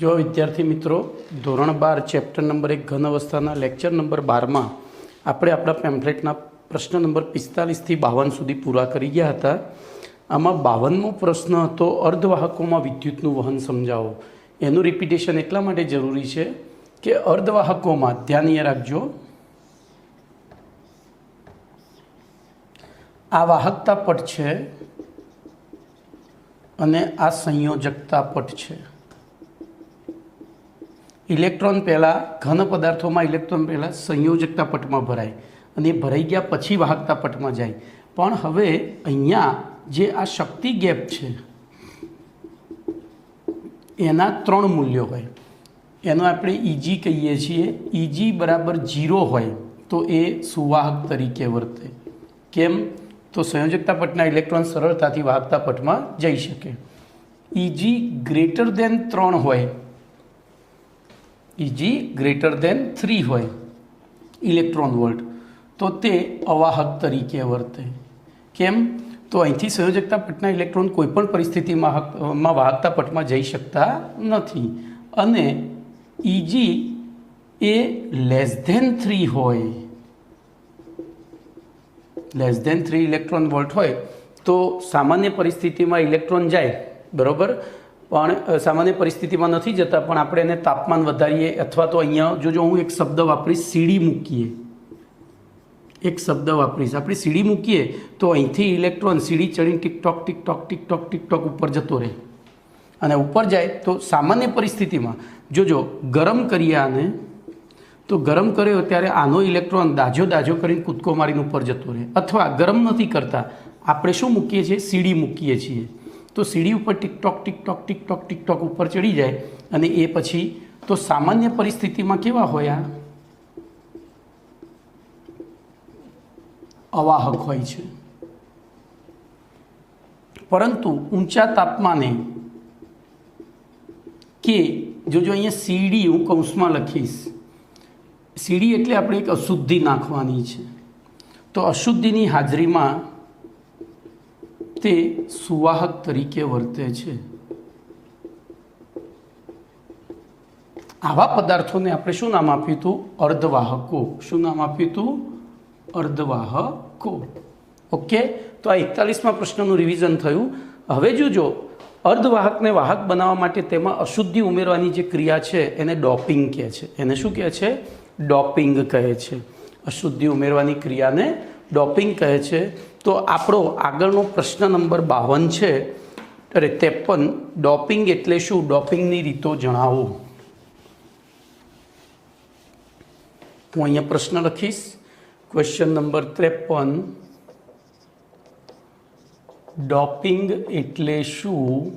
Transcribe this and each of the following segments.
जो विद्यार्थी मित्रों धोरण 12 चैप्टर नंबर 1 घन अवस्था लेक्चर नंबर 12 में આપણે આપણા પેમ્ફલેટના પ્રશ્ન નંબર 45 થી 52 સુધી પૂરા કરી ગયા હતા। આમાં 52મો પ્રશ્ન હતો અર્ધવાહકોમાં વિદ્યુતનું વહન સમજાવો। એનું રિપીટેશન એટલા માટે જરૂરી છે કે અર્ધવાહકોમાં ધ્યાન રાખજો, આ વાહકતા પટ છે અને આ સંયોજકતા પટ છે। इलेक्ट्रॉन पहला घन पदार्थों में इलेक्ट्रॉन पहला संयोजकता पट में भराय अने भराई गया पछी वाहकता पट में जाए। पण हवे अहींया जे आ शक्ति गैप छे एना 3 मूल्यों होय, एनो आपणे ईजी कहीए छीए। ईजी बराबर 0 होय तो ए सुवाहक तरीके वर्ते। केम? तो संयोजकता पटना इलेक्ट्रॉन सरलताथी वाहकता पट में जई शके। ईजी ग्रेटर देन 3 होय, ईजी ग्रेटर देन 3 होय इलेक्ट्रॉन वोल्ट तो ते अवाहक तरीके वर्ते। केम? तो अहींथी संयोजकता पटना इलेक्ट्रॉन कोईपण परिस्थिति में वाहकता पट में जई शकता नथी। अने ईजी ए लेस देन 3 होय, लेस देन 3 इलेक्ट्रॉन वोल्ट होय तो सामान्य परिस्थिति में इलेक्ट्रॉन जाए बराबर, पण सामान्य परिस्थिति में नहीं जता, पण आपणे एने तापमान वधारीए अथवा तो अहींया जो हूँ एक शब्द वापरीश सीडी मूकीए, एक शब्द वापरीश आपणे सीडी मूकीए तो अहींथी इलेक्ट्रॉन सीडी चढ़ी टिकटॉक टिकटॉक टिकटॉक टिकटॉक ऊपर जतो रहे अने ऊपर जाए तो सामान्य परिस्थिति में जो गरम करीए आने तो गरम कर्यो त्यारे आनो इलेक्ट्रॉन दाजो दाजो करीने कूदको मारीने ऊपर जतो रहे। अथवा गरम नहीं करता आपणे शुं मूकीए छीए? सीडी मूकीए छीए तो सीडी ऊपर टिकटॉक टिकटॉक टिकटॉक टिकटॉक ऊपर चढ़ी जाए अने ए पछी तो सामान्य परिस्थिति में केवा होया? अवाहक होय छे। परंतु ऊंचा तापमाने के जो अहींया सीडी हूँ कौंस में लखीश, सीडी एटले आपणे एक अशुद्धि नाखवानी छे तो अशुद्धिनी हाजरी में ते सुवाहक तरीके वर्ते छे। आवा पदार्थों ने आपणे शुं नाम आप्युं हतुं? अर्धवाहको। शुं नाम आप्युं हतुं? अर्धवाहको। ओके, तो आ 41मा प्रश्ननुं रिविजन थयुं। हवे जो अर्धवाहक ने वाहक बनाववा माटे तेमां अशुद्धि उमेरवानी जे क्रिया छे एने डोपिंग कहे छे। एने शुं कहे छे? डोपिंग कहे छे। अशुद्धि उमेरवानी क्रियाने डोपिंग कहे छे। तो आपणो आगळनो प्रश्न नंबर 52 छे, अरे 53, डोपिंग एटले शुं? डोपिंगनी रीतो जणावो। हूँ अहींया प्रश्न लखीश, क्वेश्चन नंबर 53, डोपिंग एटले शुं?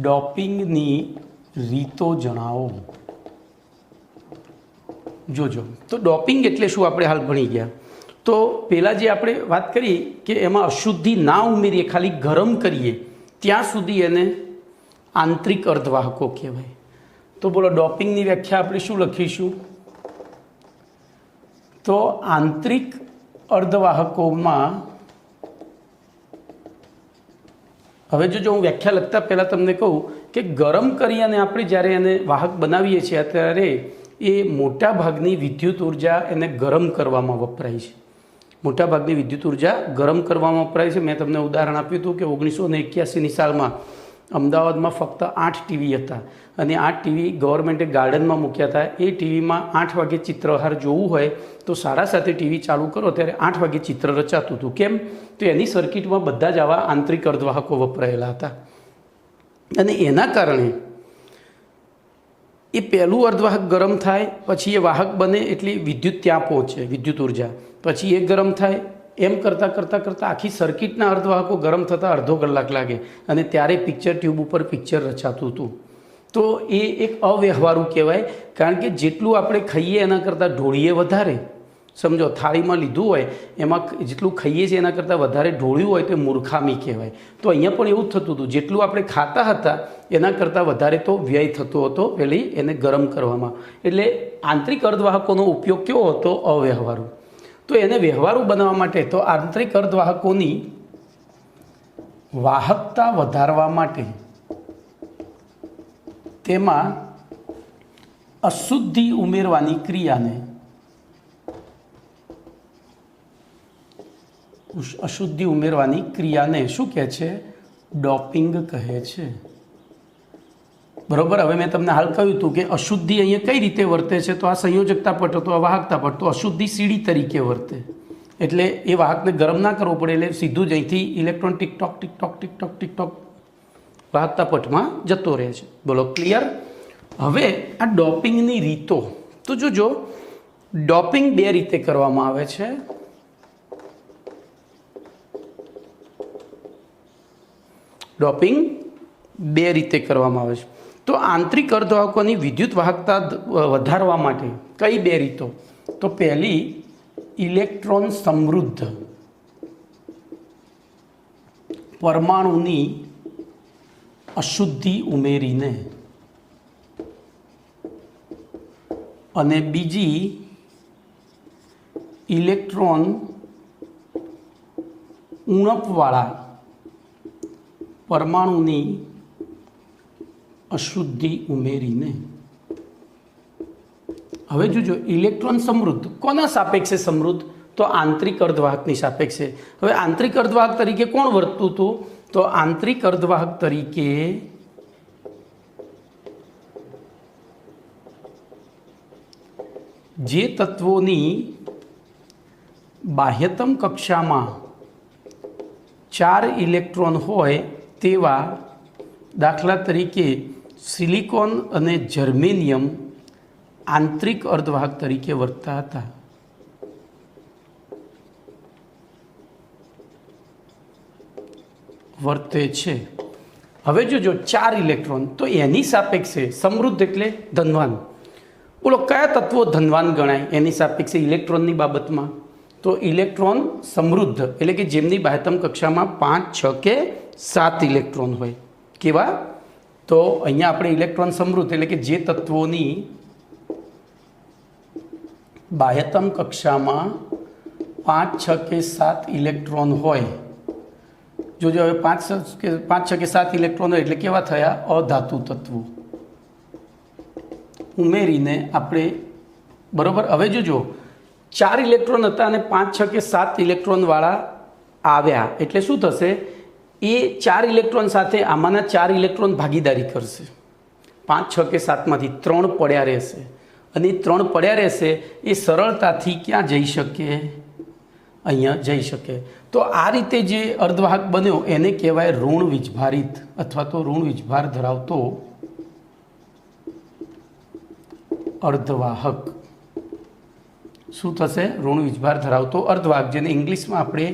डोपिंगनी रीतो जणावो। जोजो तो डोपिंग एटले शुं आपणे हाल भणी गया। तो पहला जे आपणे बात करी कि एमां अशुद्धि ना उमेरीए, खाली गरम करीए त्यां सुधी एने आंतरिक अर्धवाहको कहेवाय। तो बोलो डोपिंगनी व्याख्या आपणे शुं लखीशुं? तो आंतरिक अर्धवाहकोमां हवे जो हूँ व्याख्या लखता पहला तमने कहूँ कि गरम करी अने आपणे ज्यारे एने वाहक बनावीए छीए त्यारे ए मोटा भागनी विद्युत ऊर्जा एने गरम करवामां वपराय छे। मोटा भागनी विद्युत ऊर्जा गरम करवामां वपराय छे। मैं तमने उदाहरण आप्युं हतुं कि 1981 सालमां अमदावादमां फक्त 8 टीवी हता अने 8 टीवी गवर्नमेंटे गार्डनमां मूक्या हता। ए टीवीमां 8 वागे चित्रहार जोवुं होय तो सारा साथे टीवी चालू करो त्यारे 8 वागे चित्र रचातुं हतुं। केम? तो एनी सर्किटमां बधा ज आवा आंतरिक अर्धवाहको वपरायेला हता अने एना कारणे ए पहलू अर्धवाहक गरम थाय पछी ए वाहक बने एटली विद्युत त्यां पहोंचे, विद्युत ऊर्जा पछी ए गरम थाय, एम करता करता करता आखी सर्किटना अर्धवाहको गरम थता अर्धो कलाक लागे अने त्यारे पिक्चर ट्यूब पर पिक्चर रचातुं हतुं। तो ए एक अव्यवहारू कहेवाय, कारण के जेटलुं आपणे खाईए एना करता ढोळीए वधारे। समझो थाळी में लीधुं होय एमां जेटलुं खाईए छीए एना करता वधारे ढोळ्युं होय तो मूर्खामी कहेवाय। तो अहींया पण एवुं थतुं हतुं, जेटलुं आपणे खाता हता एना करता वधारे तो व्यय थतो हतो पेली एने गरम करवामां। एटले आंतरिक अर्धवाहकोनो उपयोग केवो हतो? अव्यवहारू। तो एने व्यवहारू बनाववा माटे तो आंतरिक अर्धवाहकोनी वाहकता वधारवा माटे તેમાં અશુદ્ધિ ઉમેરવાની ક્રિયાને શું કહે છે? ડોપિંગ કહે છે. બરોબર. હવે મેં તમને હાલ કહ્યું હતું કે અશુદ્ધિ અહીંયા કઈ રીતે વર્તે છે, તો આ સંયોજકતા પટ હતો, આ વાહકતા પટ, તો અશુદ્ધિ સીડી તરીકે વર્તે. એટલે એ વાહકને ગરમ ના કરવો પડે, એટલે સીધું જ અહીંથી electron TikTok TikTok TikTok TikTok વાહકતા પટમાં જતો રહે છે. બોલો ક્લિયર? હવે આ ડોપિંગની રીતો તો જોજો, ડોપિંગ બે રીતે કરવામાં આવે છે. ડોપિંગ બે રીતે કરવામાં આવે છે. તો આંતરિક અર્ધવાહકોની વિદ્યુત વાહકતા વધારવા માટે કઈ બે રીતો? તો પહેલી, ઇલેક્ટ્રોન સમૃદ્ધ પરમાણુની અશુદ્ધિ ઉમેરીને, અને બીજી, ઇલેક્ટ્રોન ઉણપવાળા પરમાણુની અશુદ્ધિ ઉમેરીને. હવે જોજો, ઇલેક્ટ્રોન સમૃદ્ધ કોના સાપેક્ષે સમૃદ્ધ? તો આંતરિક અર્ધવાહકની સાપેક્ષે. હવે આંતરિક અર્ધવાહક તરીકે કોણ વર્તતું હતું? તો આંતરિક અર્ધવાહક તરીકે જે તત્વોની બાહ્યતમ કક્ષામાં 4 ઇલેક્ટ્રોન હોય તેવા, દાખલા તરીકે સિલિકોન અને જર્મેનિયમ, આંતરિક અર્ધવાહક તરીકે વર્તતા હતા. વર્તે છે. હવે જોજો, 4 ઇલેક્ટ્રોન, તો એની સાપેક્ષે સમૃદ્ધ એટલે ધનવાન. બોલો કયા તત્વો ધનવાન ગણાય એની સાપેક્ષે ઇલેક્ટ્રોનની બાબતમાં? તો ઇલેક્ટ્રોન સમૃદ્ધ એટલે કે જેમની બાહ્યતમ કક્ષામાં 5, 6 કે 7 ઇલેક્ટ્રોન હોય. કેવા? તો અહીંયા આપણે ઇલેક્ટ્રોન સમૃદ્ધ એટલે કે જે તત્વોની બાહ્યતમ કક્ષામાં 5, 6 કે 7 ઇલેક્ટ્રોન હોય. જોજો, હવે 5, 6 કે 7 ઇલેક્ટ્રોન હોય એટલે કેવા થયા? અધાતુ તત્વો ઉમેરીને આપણે. બરોબર. હવે જોજો, 4 ઇલેક્ટ્રોન હતા અને 5, 6 કે 7 ઇલેક્ટ્રોનવાળા આવ્યા એટલે શું થશે? એ 4 ઇલેક્ટ્રોન સાથે આમાંના 4 ઇલેક્ટ્રોન ભાગીદારી કરશે. 5, 6 કે 7માંથી 3 પડ્યા રહેશે, અને 3 પડ્યા રહેશે એ સરળતાથી ક્યાં જઈ શકે? અહીંયા જઈ શકે. તો આ રીતે જે અર્ધવાહક બન્યો એને કહેવાય ઋણ વીજભારિત અથવા તો ઋણ વીજભાર ધરાવતો અર્ધવાહક. શું થશે? ઋણ વીજભાર ધરાવતો અર્ધવાહક, જેને ઇંગ્લિશમાં આપણે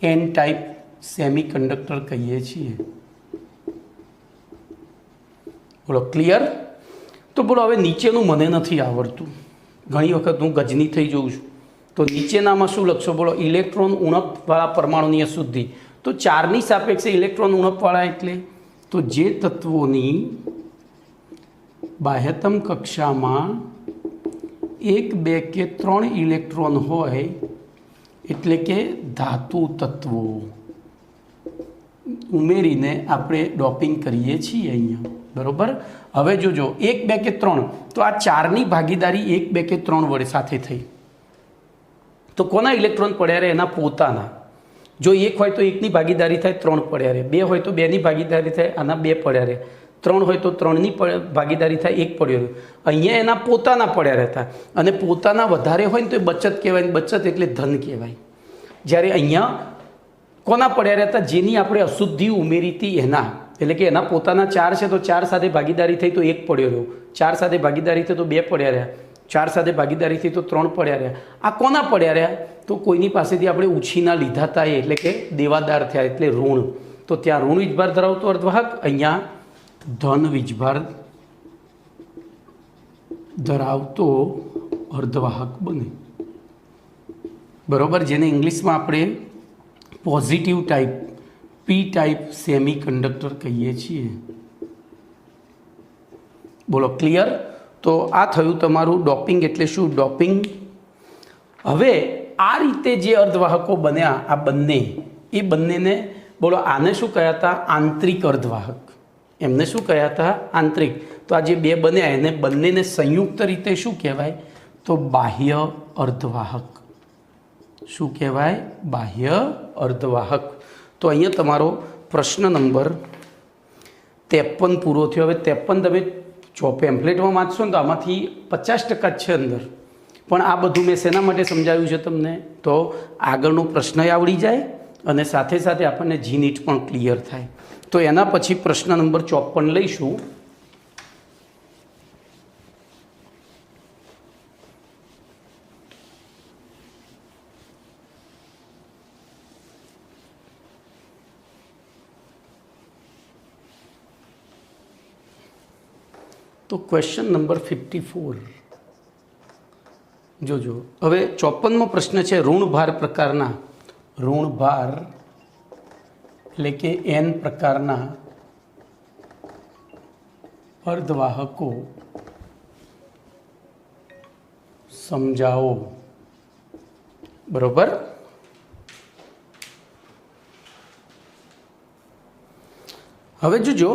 એન ટાઈપ સેમી કંડક્ટર કહીએ છીએ. બોલો ક્લિયર? તો બોલો હવે નીચેનું મને નથી આવડતું, ઘણી વખત હું ગજની થઈ જઉં છું. તો નીચેનામાં શું લખશો? બોલો ઇલેક્ટ્રોન ઉણપવાળા પરમાણુની અશુદ્ધિ. તો 4ની સાપેક્ષે ઇલેક્ટ્રોન ઉણપવાળા એટલે તો જે તત્વોની બાહ્યતમ કક્ષામાં 1, 2 કે 3 ઇલેક્ટ્રોન હોય એટલે કે ધાતુ તત્વો ઉમેરીને આપણે ડોપિંગ કરીએ છીએ અહીંયા. બરોબર. હવે જોજો, 1, 2 કે 3, તો આ 4ની ભાગીદારી 1, 2 કે 3 વડે સાથે થઈ. તો કોના ઇલેક્ટ્રોન પડ્યા રહે? એના પોતાના. જો 1 હોય તો 1ની ભાગીદારી થાય, 3 પડ્યા રહે. 2 હોય તો 2ની ભાગીદારી થાય, આના 2 પડ્યા રહે. 3 હોય તો 3ની ભાગીદારી થાય, 1 પડ્યો રહ્યો. અહીંયા એના પોતાના પડ્યા રહેતા, અને પોતાના વધારે હોય ને તો એ બચત કહેવાય. બચત એટલે ધન કહેવાય. જ્યારે અહીંયા કોના પડ્યા રહેતા? જેની આપણે અશુદ્ધિ ઉમેરી હતી એના. એટલે કે એના પોતાના 4 છે તો 4 સાથે ભાગીદારી થઈ તો 1 પડ્યો રહ્યો. 4 સાથે ભાગીદારી થઈ તો 2 પડ્યા રહ્યા. 4 સાથે ભાગીદારી થઈ તો 3 પડ્યા રહ્યા. આ કોના પડ્યા રહ્યા? તો કોઈની પાસેથી આપણે ઉછીના લીધા હતા, એટલે કે દેવાદાર થયા, એટલે ઋણ. તો ત્યાં ઋણ વીજભાર ધરાવતો અર્ધવાહક, અહીંયા ધન વીજભાર ધરાવતો અર્ધવાહક બને. બરોબર. જેને ઇંગ્લિશમાં આપણે પોઝિટિવ ટાઈપ પી ટાઈપ સેમી કંડક્ટર કહીએ છીએ. બોલો ક્લિયર? તો આ થયું તમારું ડોપિંગ. એટલે શું? ડોપિંગ. હવે આ રીતે જે અર્ધવાહકો બન્યા આ બંને, એ બંનેને બોલો આને શું કહ્યા હતા? આંતરિક અર્ધવાહક. એમને શું કહ્યા હતા? આંતરિક. તો આ જે બે બન્યા એને બંનેને સંયુક્ત રીતે શું કહેવાય? તો બાહ્ય અર્ધવાહક. શું કહેવાય? બાહ્ય અર્ધવાહક. તો અહીંયા તમારો પ્રશ્ન નંબર 53 પૂરો થયો. હવે 53 તમે પેમ્પલેટમાં વાંચશો ને તો આમાંથી 50% જ છે અંદર, પણ આ બધું મેં શેના માટે સમજાવ્યું છે તમને? તો આગળનો પ્રશ્ન આવડી જાય અને સાથે સાથે આપણને જીનીટ પણ ક્લિયર થાય. તો એના પછી પ્રશ્ન નંબર 54 લઈશું. તો ક્વેશ્ચન નંબર 54 જોજો. હવે 54મો પ્રશ્ન છે ઋણભાર પ્રકારના, ઋણભાર એટલે કે N પ્રકારના અર્ધવાહકો સમજાવો. બરોબર. હવે જોજો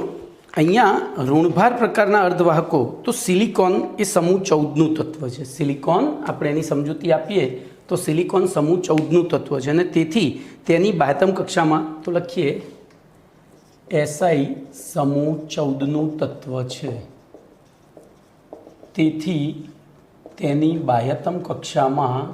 અહીંયા ઋણભાર પ્રકારના અર્ધવાહકો, તો સિલિકોન એ સમૂહ 14નું તત્વ છે. સિલિકોન આપણે એની સમજૂતી આપીએ તો સિલિકોન સમૂહ 14નું તત્વ છે અને તેથી તેની બાહ્યતમ કક્ષામાં તો લખીએ SI સમૂહ 14નું તત્વ છે. તેથી તેની બાહ્યતમ કક્ષામાં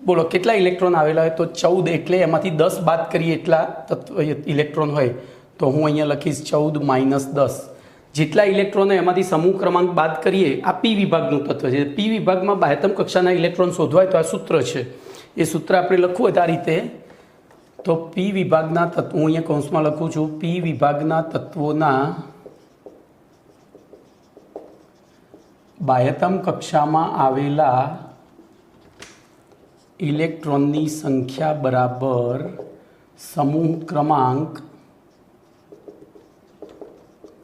બોલો કેટલા ઇલેક્ટ્રોન આવેલા હોય? તો 14, એટલે એમાંથી 10 બાદ કરીએ એટલા તત્વ ઇલેક્ટ્રોન હોય. તો હું અહીંયા લખીશ 14 - 10. જેટલા ઇલેક્ટ્રોનો એમાંથી સમૂહ ક્રમાંક બાદ કરીએ, આ પી વિભાગનું તત્વ છે. પી વિભાગમાં બાહ્યતમ કક્ષાના ઇલેક્ટ્રોન શોધવાય તો આ સૂત્ર છે. એ સૂત્ર આપણે લખવું હોય તો આ રીતે. તો પી વિભાગના તત્વો, હું અહીંયા કૌંસમાં લખું છું, પી વિભાગના તત્વોના બાહ્યતમ કક્ષામાં આવેલા ઇલેક્ટ્રોનની સંખ્યા બરાબર સમૂહ ક્રમાંક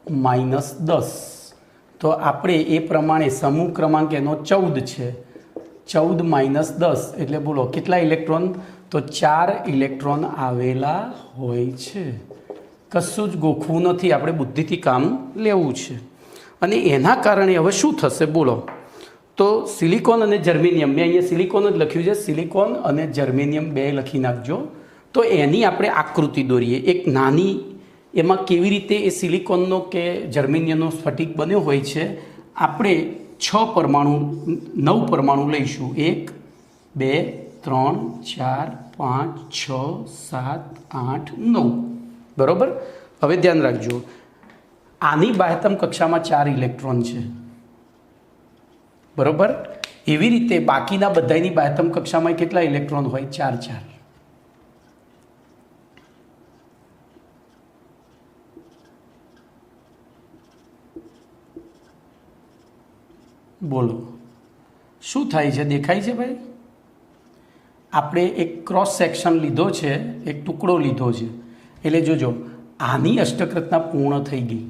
-10. તો આપણે એ પ્રમાણે સમૂહ ક્રમાંક એનો 14 છે. 14 - 10 એટલે બોલો કેટલા ઇલેક્ટ્રોન? તો 4 ઇલેક્ટ્રોન આવેલા હોય છે. કશું જ ગોખવું નથી, આપણે બુદ્ધિથી કામ લેવું છે. અને એના કારણે હવે શું થશે બોલો? તો સિલિકોન અને જર્મેનિયમ, મેં અહીંયા સિલિકોન જ લખ્યું છે, સિલિકોન અને જર્મેનિયમ બે લખી નાખજો. તો એની આપણે આકૃતિ દોરીએ એક નાની. એમાં કેવી રીતે એ સિલિકોનનો કે જર્મેનિયમનો સ્ફટિક બન્યો હોય છે. આપણે 9 પરમાણુ લઈશું. 1 2 3 4 5 6 7 8 9. બરાબર. હવે ધ્યાન રાખજો, આની બાહ્યતમ કક્ષામાં 4 ઇલેક્ટ્રોન છે. બરાબર. એવી રીતે બાકીના બધાની બાહ્યતમ કક્ષામાં કેટલા ઇલેક્ટ્રોન હોય? 4 4. બોલો શું થાય છે? દેખાય છે ભાઈ? આપણે એક ક્રોસ સેક્શન લીધો છે, એક ટુકડો લીધો છે. એટલે જોજો આની અષ્ટક પૂર્ણ થઈ ગઈ.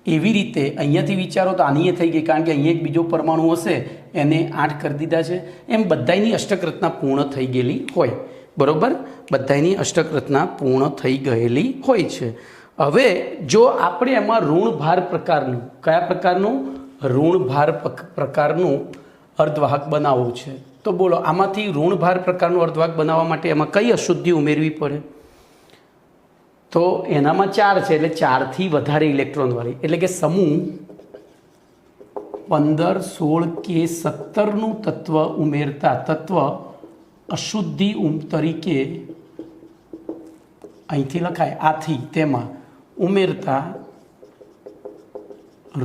એવી રીતે અહીંયાથી વિચારો તો આની થઈ ગઈ, કારણ કે અહીંયા એક બીજો પરમાણુ હશે એને 8 કરી દીધા છે. એમ બધાની અષ્ટક રચના પૂર્ણ થઈ ગયેલી હોય. બરાબર. બધાની અષ્ટક રચના પૂર્ણ થઈ ગયેલી હોય છે. હવે જો આપણે એમાં ઋણભાર પ્રકારનું, કયા પ્રકારનું? ઋણભાર પ્રકારનું અર્ધવાહક બનાવવું છે. તો બોલો આમાંથી ઋણભાર પ્રકારનું અર્ધવાહક બનાવવા માટે એમાં કઈ અશુદ્ધિ ઉમેરવી પડે? તો એનામાં 4 છે, એટલે 4થી વધારે ઇલેક્ટ્રોન વાળી, એટલે કે સમૂહ 15 16 કે 17નું તત્વ ઉમેરતા તત્વ અશુદ્ધિ તરીકે અહીંથી લખાય, આથી તેમાં ઉમેરતા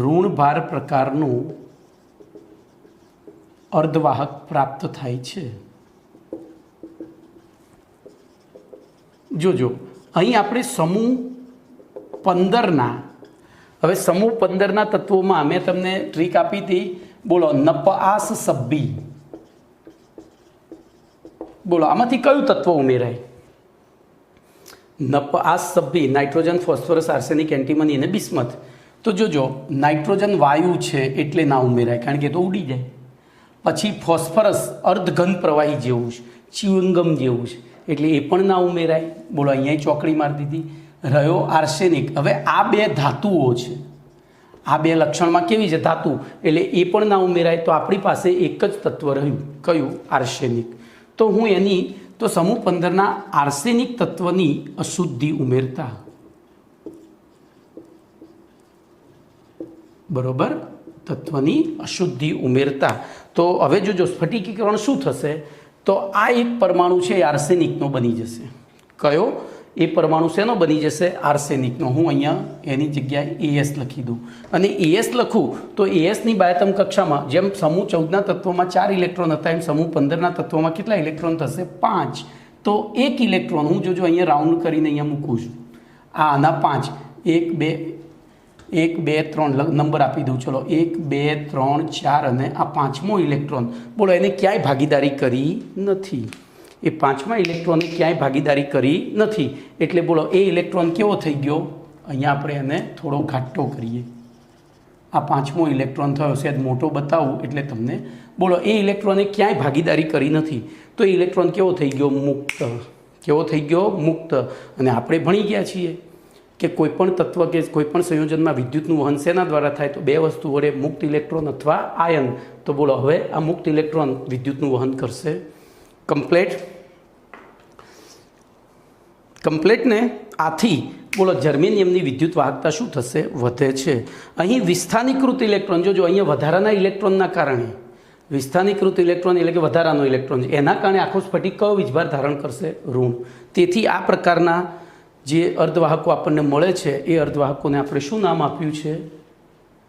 ઋણભાર પ્રકારનું અર્ધવાહક પ્રાપ્ત થાય છે. જોજો અહીં આપણે સમૂહ 15ના, હવે સમૂહ 15ના તત્વોમાં મેં તમને ટ્રીક આપી હતી. બોલો નપાસ સભ્ભી. બોલો આમાંથી કયું તત્વ ઉમેરાય? નપાસ સભ્ભી, નાઇટ્રોજન, ફોસ્ફરસ, આર્સેનિક, એન્ટીમની અને બિસ્મથ. તો જોજો નાઇટ્રોજન વાયુ છે એટલે ના ઉમેરાય, કારણ કે તો ઉડી જાય. પછી ફોસ્ફરસ અર્ધઘન પ્રવાહી જેવું છે, ચ્યુઇંગમ જેવું છે, એટલે એ પણ ના ઉમેરાય. બોલો અહીંયા ચોકડી મારી દીધી. રહ્યો આર્સેનિક। હવે આ બે ધાતુઓ છે, આ બે લક્ષણમાં કેવી છે? ધાતુ, એટલે એ પણ ના ઉમેરાય, તો આપણી પાસે એક જ તત્વ રહ્યું, કયું? આર્સેનિક। તો હું એની તો સમૂહ 15ના આર્સેનિક તત્વની અશુદ્ધિ ઉમેરતા, બરોબર, તત્વની અશુદ્ધિ ઉમેરતા, તો હવે જો સ્ફટિકીકરણ શું થશે? તો આ એક પરમાણુ છે એ આર્સેનિકનો બની જશે। કયો? એ પરમાણુ શેનો બની જશે? આર્સેનિકનો। હું અહીંયા એની જગ્યાએ AS લખી દઉં, અને AS લખું તો ASની બાહ્યતમ કક્ષામાં જેમ સમૂહ 14ના તત્વોમાં 4 ઇલેક્ટ્રોન હતા, એમ સમૂહ 15ના તત્વોમાં કેટલા ઇલેક્ટ્રોન થશે? 5। તો 1 ઇલેક્ટ્રોન હું જો અહીંયા રાઉન્ડ કરીને અહીંયા મૂકું છું, આના 5, 1 2 3 નંબર આપી દઉં, ચલો 1 2 3 4, અને આ 5મો ઇલેક્ટ્રોન, બોલો એને ક્યાંય ભાગીદારી કરી નથી, એ 5મા ઇલેક્ટ્રોને ક્યાંય ભાગીદારી કરી નથી, એટલે બોલો એ ઇલેક્ટ્રોન કેવો થઈ ગયો? અહીંયા આપણે એને થોડો ઘાટો કરીએ, આ 5મો ઇલેક્ટ્રોન થયો, સહેજ મોટો બતાવું એટલે તમને, બોલો એ ઇલેક્ટ્રોને ક્યાંય ભાગીદારી કરી નથી, તો એ ઇલેક્ટ્રોન કેવો થઈ ગયો? મુક્ત। કેવો થઈ ગયો? મુક્ત। અને આપણે ભણી ગયા છીએ કે કોઈપણ તત્વ કે કોઈપણ સંયોજનમાં વિદ્યુતનું વહન શેના દ્વારા થાય? તો બે વસ્તુ વડે, મુક્ત ઇલેક્ટ્રોન અથવા આયન। તો બોલો હવે આ મુક્ત ઇલેક્ટ્રોન વિદ્યુતનું વહન કરશે। કમ્પ્લેટ ને? આથી બોલો જર્મેનિયમની વિદ્યુત વાહકતા શું થશે? વધે છે। અહીં વિસ્થાનીકૃત ઇલેક્ટ્રોન, જો અહીંયા વધારાના ઇલેક્ટ્રોનના કારણે, વિસ્થાનીકૃત ઇલેક્ટ્રોન એટલે કે વધારાનો ઇલેક્ટ્રોન, એના કારણે આખો સ્ફટિક કયો વીજભાર ધારણ કરશે? ઋણ। તેથી આ પ્રકારના જે અર્ધવાહકો આપણને મળે છે એ અર્ધવાહકોને આપણે શું નામ આપ્યું છે?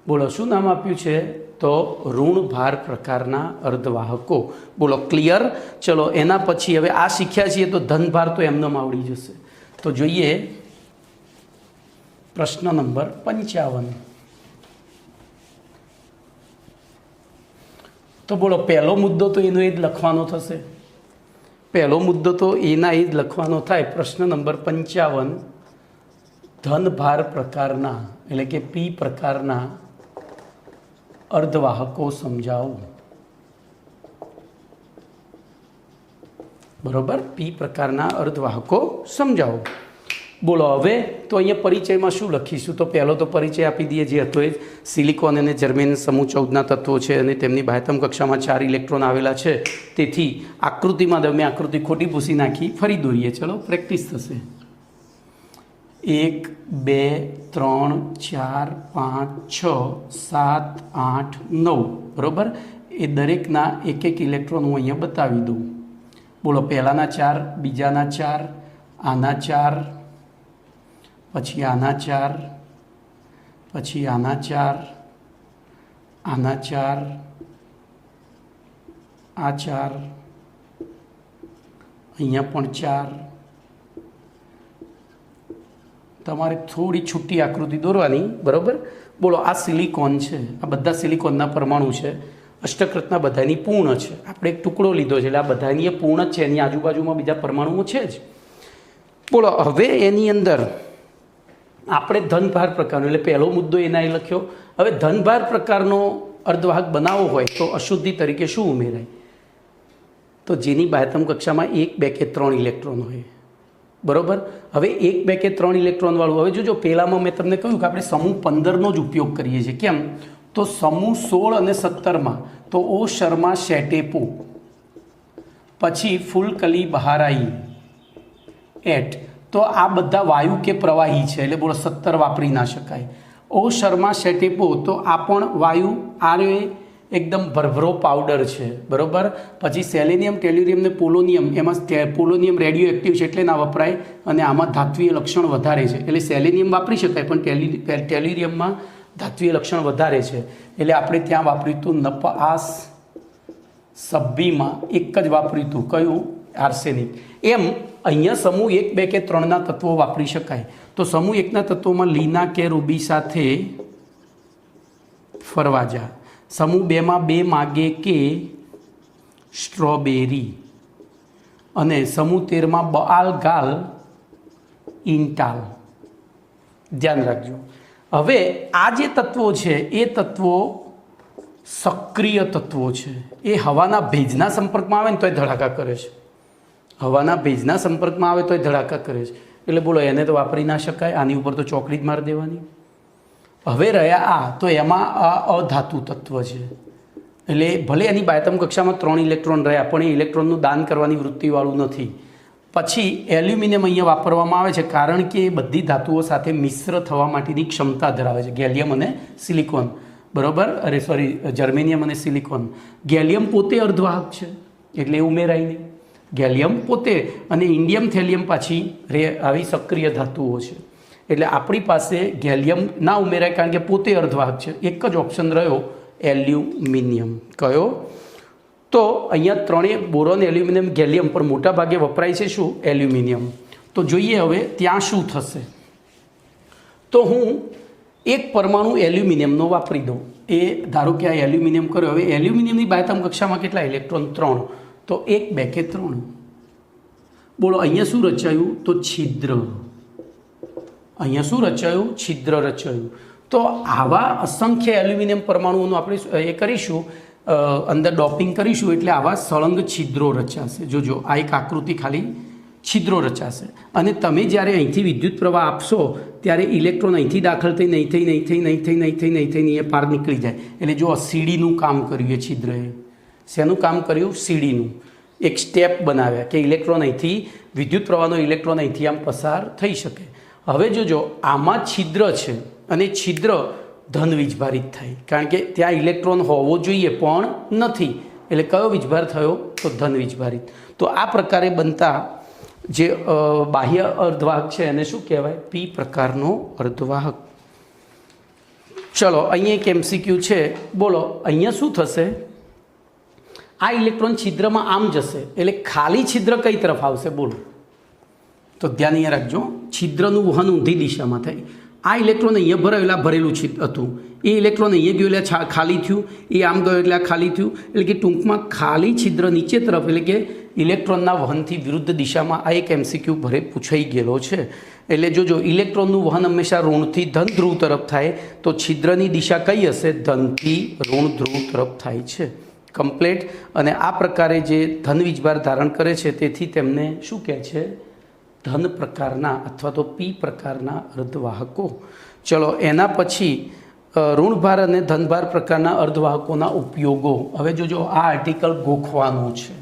બોલો શું નામ આપ્યું છે? તો ઋણ ભાર પ્રકારના અર્ધવાહકો। બોલો ક્લિયર? ચલો એના પછી હવે આ શીખ્યા છીએ તો ધનભાર તો એમને આવડી જશે। તો જોઈએ પ્રશ્ન નંબર 55। તો બોલો પહેલો મુદ્દો તો એનો એ જ લખવાનો થશે, પહેલો મુદ્દો તો એના એ જ લખવાનો થાય। પ્રશ્ન નંબર 55, ધનભાર પ્રકારના એટલે કે P પ્રકારના અર્ધવાહકો સમજાવો, બરોબર? P પ્રકારના અર્ધવાહકો સમજાવો। બોલો હવે તો અહીંયા પરિચયમાં શું લખીશું? તો પહેલો તો પરિચય આપી દઈએ જે હતો એ જ, સિલિકોન અને જર્મેનિયમ સમૂહ 14ના તત્વો છે અને તેમની બાહ્યતમ કક્ષામાં 4 ઇલેક્ટ્રોન આવેલા છે। તેથી આકૃતિમાં મેં આકૃતિ ખોટી ભૂસી નાખી, ફરી દોરીએ, ચલો પ્રેક્ટિસ થશે। 1 2 3 4 5 6 7 8 9, બરોબર? એ દરેકના એક એક ઇલેક્ટ્રોન હું અહીંયા બતાવી દઉં। બોલો પહેલાના 4, બીજાના 4, આના 4, પછી આના 4, પછી આના 4, આના 4, આ 4, અહીંયા પણ 4। તમારે થોડી છૂટી આકૃતિ દોરવાની, બરાબર? બોલો આ સિલિકોન છે, આ બધા સિલિકોનના પરમાણુ છે, અષ્ટકૃતના બધાની પૂર્ણ છે, આપણે એક ટુકડો લીધો છે એટલે આ બધાની એ પૂર્ણ જ છે, એની આજુબાજુમાં બીજા પરમાણુઓ છે જ। બોલો હવે એની અંદર આપણે ધનભાર પ્રકારનો એટલે પહેલો મુદ્દો એના એ લખ્યો। હવે ધનભાર પ્રકારનો અર્ધવાહક બનાવવો હોય તો અશુદ્ધિ તરીકે શું ઉમેરાય? તો જેની બાહ્યતમ કક્ષામાં 1 2 કે 3 ઇલેક્ટ્રોન હોય, બરોબર? હવે 1 2 કે 3 ઇલેક્ટ્રોન વાળું, હવે જો પહેલામાં મેં તમને કહ્યું કે આપણે સમૂહ 15નો જ ઉપયોગ કરીએ છીએ, કેમ? તો સમૂહ 16 અને 17માં તો ઓ શર્મા શેટેપો, પછી ફૂલકલી બહારાઈ એટ, તો આ બધા વાયુ કે પ્રવાહી છે એટલે બોલો 17 વાપરી ના શકાય। ઓ શર્મા શેટેપો તો આ પણ વાયુ, આ એકદમ ભરભરો પાવડર છે, બરોબર? પછી સેલેનિયમ, ટેલ્યુરિયમ ને પોલોનિયમ, એમાં પોલોનિયમ રેડિયો એક્ટિવ છે એટલે ના વપરાય, અને આમાં ધાત્વીય લક્ષણ વધારે છે એટલે સેલેનિયમ વાપરી શકાય, પણ ટેલ્યુરિયમમાં ધાત્વીય લક્ષણ વધારે છે એટલે આપણે ત્યાં વાપર્યું હતું નપાસ સભ્યમાં એક જ વાપર્યું હતું, કયું? આર્સેનિક। એમ અહીંયા સમૂહ 1 2 કે 3ના તત્વો વાપરી શકાય। તો સમૂહ 1ના તત્વોમાં લીના કે રૂબી સાથે ફરવા જા, સમૂહ 2માં 2 માગે કે સ્ટ્રોબેરી, અને સમૂહ 13માં બઆલ ગાલ ઇન્ટાલ। ધ્યાન રાખજો। હવે આ જે તત્વો છે એ તત્વો સક્રિય તત્વો છે, એ હવાના ભેજના સંપર્કમાં આવે ને તોય ધડાકા કરે છે, હવાના ભેજના સંપર્કમાં આવે તોય ધડાકા કરે છે। એટલે બોલો એને તો વાપરી ના શકાય, આની ઉપર તો ચોકડી જ મારી દેવાની. હવે રહ્યા આ, તો એમાં આ અધાતુ તત્વ છે, એટલે ભલે એની બાયતમ કક્ષામાં 3 ઇલેક્ટ્રોન રહ્યા પણ એ ઇલેક્ટ્રોનનું દાન કરવાની વૃત્તિવાળું નથી. પછી એલ્યુમિનિયમ અહીંયા વાપરવામાં આવે છે કારણ કે એ બધી ધાતુઓ સાથે મિશ્ર થવા માટેની ક્ષમતા ધરાવે છે, ગેલિયમ અને સિલિકોન, બરાબર, જર્મેનિયમ અને સિલિકોન. ગેલિયમ પોતે અર્ધવાહક છે એટલે એ ઉમેરાય નહીં, ગેલિયમ પોતે, અને ઇન્ડિયમ થેલિયમ પાછી આવી સક્રિય ધાતુઓ છે એટલે આપણી પાસે ગેલિયમ ના ઉમેરાય કારણ કે પોતે અર્ધવાહક છે. એક જ ઓપ્શન રહ્યો એલ્યુમિનિયમ. કયો? તો અહીંયા ત્રણેય બોરોન, એલ્યુમિનિયમ, ગેલિયમ, પણ મોટા ભાગે વપરાય છે શું? એલ્યુમિનિયમ. તો જોઈએ હવે ત્યાં શું થશે. તો હું એક પરમાણુ એલ્યુમિનિયમનો વાપરી દઉં. એ ધારો કે આ એલ્યુમિનિયમ કર્યો. હવે એલ્યુમિનિયમની બાયતમ કક્ષામાં કેટલા ઇલેક્ટ્રોન? 3. તો 1, 2 કે 3. બોલો અહીંયા શું રચાયું? તો છિદ્ર. અહીંયા શું રચાયું? છિદ્ર રચાયું. તો આવા અસંખ્ય એલ્યુમિનિયમ પરમાણુઓનું આપણે એ કરીશું, અંદર ડોપિંગ કરીશું એટલે આવા સળંગ છિદ્રો રચાશે. જોજો આ એક આકૃતિ ખાલી છિદ્રો રચાશે. અને તમે જ્યારે અહીંથી વિદ્યુત પ્રવાહ આપશો ત્યારે ઇલેક્ટ્રોન અહીંથી દાખલ થઈ નહીં એ પાર નીકળી જાય. એટલે જો સીડીનું કામ કર્યું એ છિદ્રએ. શેનું કામ કર્યું? સીડીનું. એક સ્ટેપ બનાવ્યા કે ઇલેક્ટ્રોન અહીંથી, વિદ્યુત પ્રવાહનો ઇલેક્ટ્રોન અહીંથી આમ પસાર થઈ શકે. હવે જોજો આમાં છિદ્ર છે અને છિદ્ર ધન વીજભારિત થાય કારણ કે ત્યાં ઇલેક્ટ્રોન હોવો જોઈએ પણ નથી, એટલે કયો વીજભાર થયો? તો ધન વીજભારિત. તો આ પ્રકારે બનતા જે બાહ્ય અર્ધવાહક છે એને શું કહેવાય? પી પ્રકારનો અર્ધવાહક. ચલો અહીંયા એક MCQ છે. બોલો અહીંયા શું થશે? આ ઇલેક્ટ્રોન છિદ્રમાં આમ જશે એટલે ખાલી છિદ્ર કઈ તરફ આવશે? બોલો. તો ધ્યાન અહીંયા રાખજો, છિદ્રનું વહન ઊંધી દિશામાં થાય. આ ઇલેક્ટ્રોન અહીંયા ભરેલું હતું, એ ઇલેક્ટ્રોન અહીંયા ગયું એટલે ખાલી થયું, એ આમ ગયો એટલે આ ખાલી થયું. એટલે કે ટૂંકમાં ખાલી છિદ્ર નીચે તરફ, એટલે કે ઇલેક્ટ્રોનના વહનથી વિરુદ્ધ દિશામાં. આ એક MCQ ભરે પૂછાઈ ગયેલો છે. એટલે જોજો ઇલેક્ટ્રોનનું વહન હંમેશા ઋણથી ધન ધ્રુવ તરફ થાય, તો છિદ્રની દિશા કઈ હશે? ધનથી ઋણ ધ્રુવ તરફ થાય છે. કમ્પ્લેટ. અને આ પ્રકારે જે ધન વીજભાર ધારણ કરે છે તેથી તેમને શું કહે છે? ધન પ્રકારના અથવા તો પી પ્રકારના અર્ધવાહકો. ચલો એના પછી ઋણભાર અને ધનભાર પ્રકારના અર્ધવાહકોના ઉપયોગો. હવે જોજો આ આર્ટિકલ ગોખવાનું છે.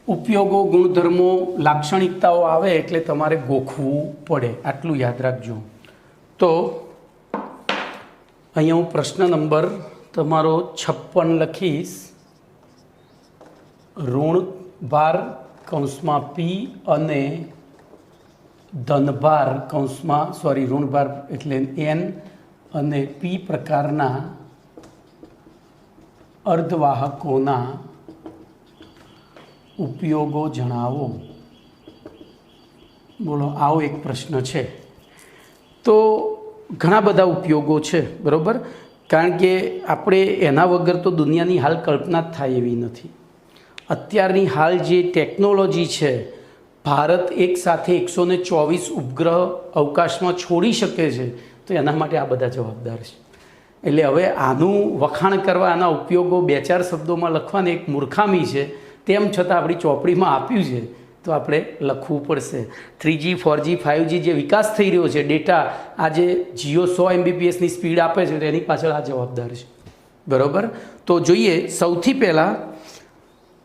ઉપયોગો, ગુણધર્મો, લાક્ષણિકતાઓ આવે એટલે તમારે ગોખવું પડે, આટલું યાદ રાખજો. તો અહીંયા હું પ્રશ્ન નંબર તમારો 56 લખીશ. ઋણભાર કૌંસમાં પી અને ધનભાર કૌંસમાં ઋણભાર એટલે N અને પી પ્રકારના અર્ધવાહકોના ઉપયોગો જણાવો. બોલો આવો એક પ્રશ્ન છે. તો ઘણા બધા ઉપયોગો છે, બરાબર, કારણ કે આપણે એના વગર તો દુનિયાની હાલ કલ્પના જ થાય એવી નથી. અત્યારની હાલ જે ટેકનોલોજી છે, ભારત એક સાથે 124 ઉપગ્રહ અવકાશમાં છોડી શકે છે, તો એના માટે આ બધા જવાબદાર છે. એટલે હવે આનું વખાણ કરવા, આના ઉપયોગો 2-4 શબ્દોમાં લખવાની એક મૂર્ખામી છે. તેમ છતાં આપણી ચોપડીમાં આપ્યું છે તો આપણે લખવું પડશે. 3G 4G 5G જે વિકાસ થઈ રહ્યો છે, ડેટા આજે જીઓ 100 MBPSની સ્પીડ આપે છે, તો એની પાછળ આ જવાબદાર છે, બરાબર. તો જોઈએ સૌથી પહેલાં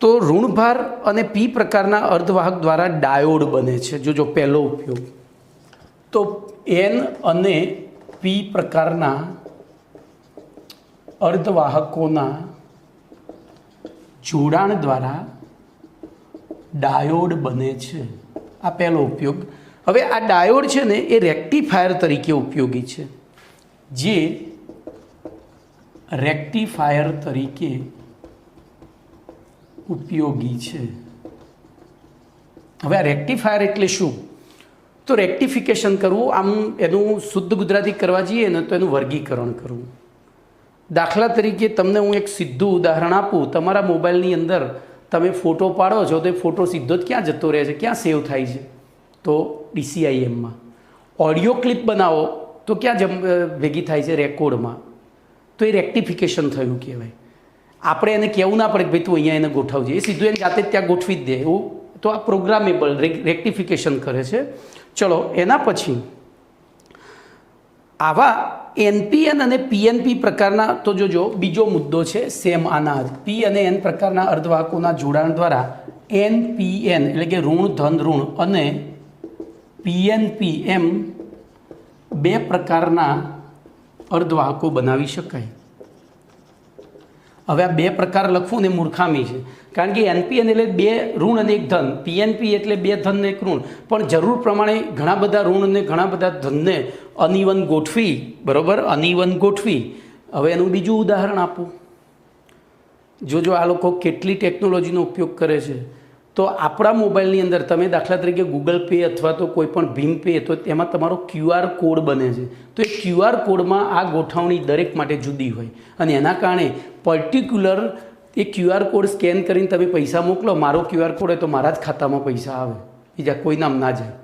તો ઋણભાર અને પી પ્રકારના અર્ધવાહક દ્વારા ડાયોડ બને છે. જોજો પહેલો ઉપયોગ. તો N અને પી પ્રકારના અર્ધવાહકોના જોડાણ દ્વારા ડાયોડ બને છે. આ પહેલો ઉપયોગ. હવે આ ડાયોડ છે ને એ રેક્ટિફાયર તરીકે ઉપયોગી છે, જે રેક્ટિફાયર તરીકે ઉપયોગી છે. હવે આ રેક્ટિફાયર એટલે શું? તો રેક્ટિફિકેશન કરવું, આમ એનું શુદ્ધ ગુજરાતી કરવા જઈએ ને તો એનું વર્ગીકરણ કરવું. દાખલા તરીકે તમને હું એક સીધું ઉદાહરણ આપું. તમારા મોબાઈલની અંદર તમે ફોટો પાડો છો તો એ ફોટો સીધો જ ક્યાં જતો રહે છે? ક્યાં સેવ થાય છે? તો DCIMમાં. ઓડિયો ક્લિપ બનાવો તો ક્યાં ભેગી થાય છે? રેકોર્ડમાં. તો એ રેક્ટિફિકેશન થયું કહેવાય. આપણે એને કહેવું ના પડે કે ભાઈ તું અહીંયા એને ગોઠવજે, એ સીધું એને જાતે જ ત્યાં ગોઠવી જ દે. એવું તો આ પ્રોગ્રામેબલ રેક્ટિફિકેશન કરે છે. ચલો એના પછી આવા એનપીએન અને પીએનપી પ્રકારના, તો જોજો બીજો મુદ્દો છે સેમ આના જ, પી અને એન પ્રકારના અર્ધવાહકોના જોડાણ દ્વારા એનપીએન એટલે કે ઋણ ધન ઋણ અને પીએનપી એમ બે પ્રકારના અર્ધવાહકો બનાવી શકાય. હવે આ બે પ્રકાર લખવું ને મૂર્ખામી છે, કારણ કે એનપીએન એટલે બે ઋણ અને એક ધન, પીએનપી એટલે બે ધન ને એક ઋણ, પણ જરૂર પ્રમાણે ઘણા બધા ઋણ અને ઘણા બધા ધનને અનઇવન ગોઠવી, બરાબર, અનઇવન ગોઠવી. હવે એનું બીજું ઉદાહરણ આપું. જોજો આ લોકો કેટલી ટેકનોલોજીનો ઉપયોગ કરે છે. તો આપણા મોબાઈલની અંદર તમે દાખલા તરીકે ગૂગલ પે અથવા તો કોઈ પણ ભીમ પે, તો એમાં તમારો QR કોડ બને છે. તો એ QR કોડમાં આ ગોઠવણી દરેક માટે જુદી હોય અને એના કારણે પર્ટિક્યુલર એ QR કોડ સ્કેન કરીને તમે પૈસા મોકલો, મારો QR કોડ હોય તો મારા જ ખાતામાં પૈસા આવે, બીજા કોઈ નામ ના જાય.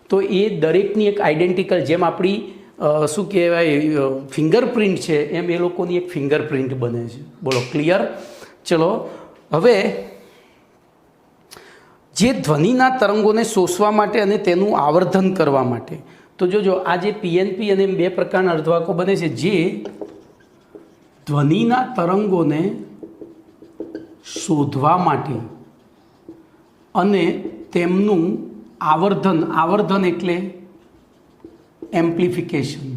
તો એ દરેકની એક આઈડેન્ટિકલ, જેમ આપણી શું કહેવાય ફિંગરપ્રિન્ટ છે, એમ એ લોકોની એક ફિંગરપ્રિન્ટ બને છે. બોલો ક્લિયર? ચલો હવે જે ધ્વનિના તરંગોને શોષવા માટે અને તેનું આવર્ધન કરવા માટે, તો જોજો આ જે પીએનપી અને બે પ્રકારના અર્ધવાહકો બને છે જે ધ્વનિના તરંગોને શોધવા માટે અને તેમનું આવર્ધન એટલે એમ્પ્લિફિકેશન,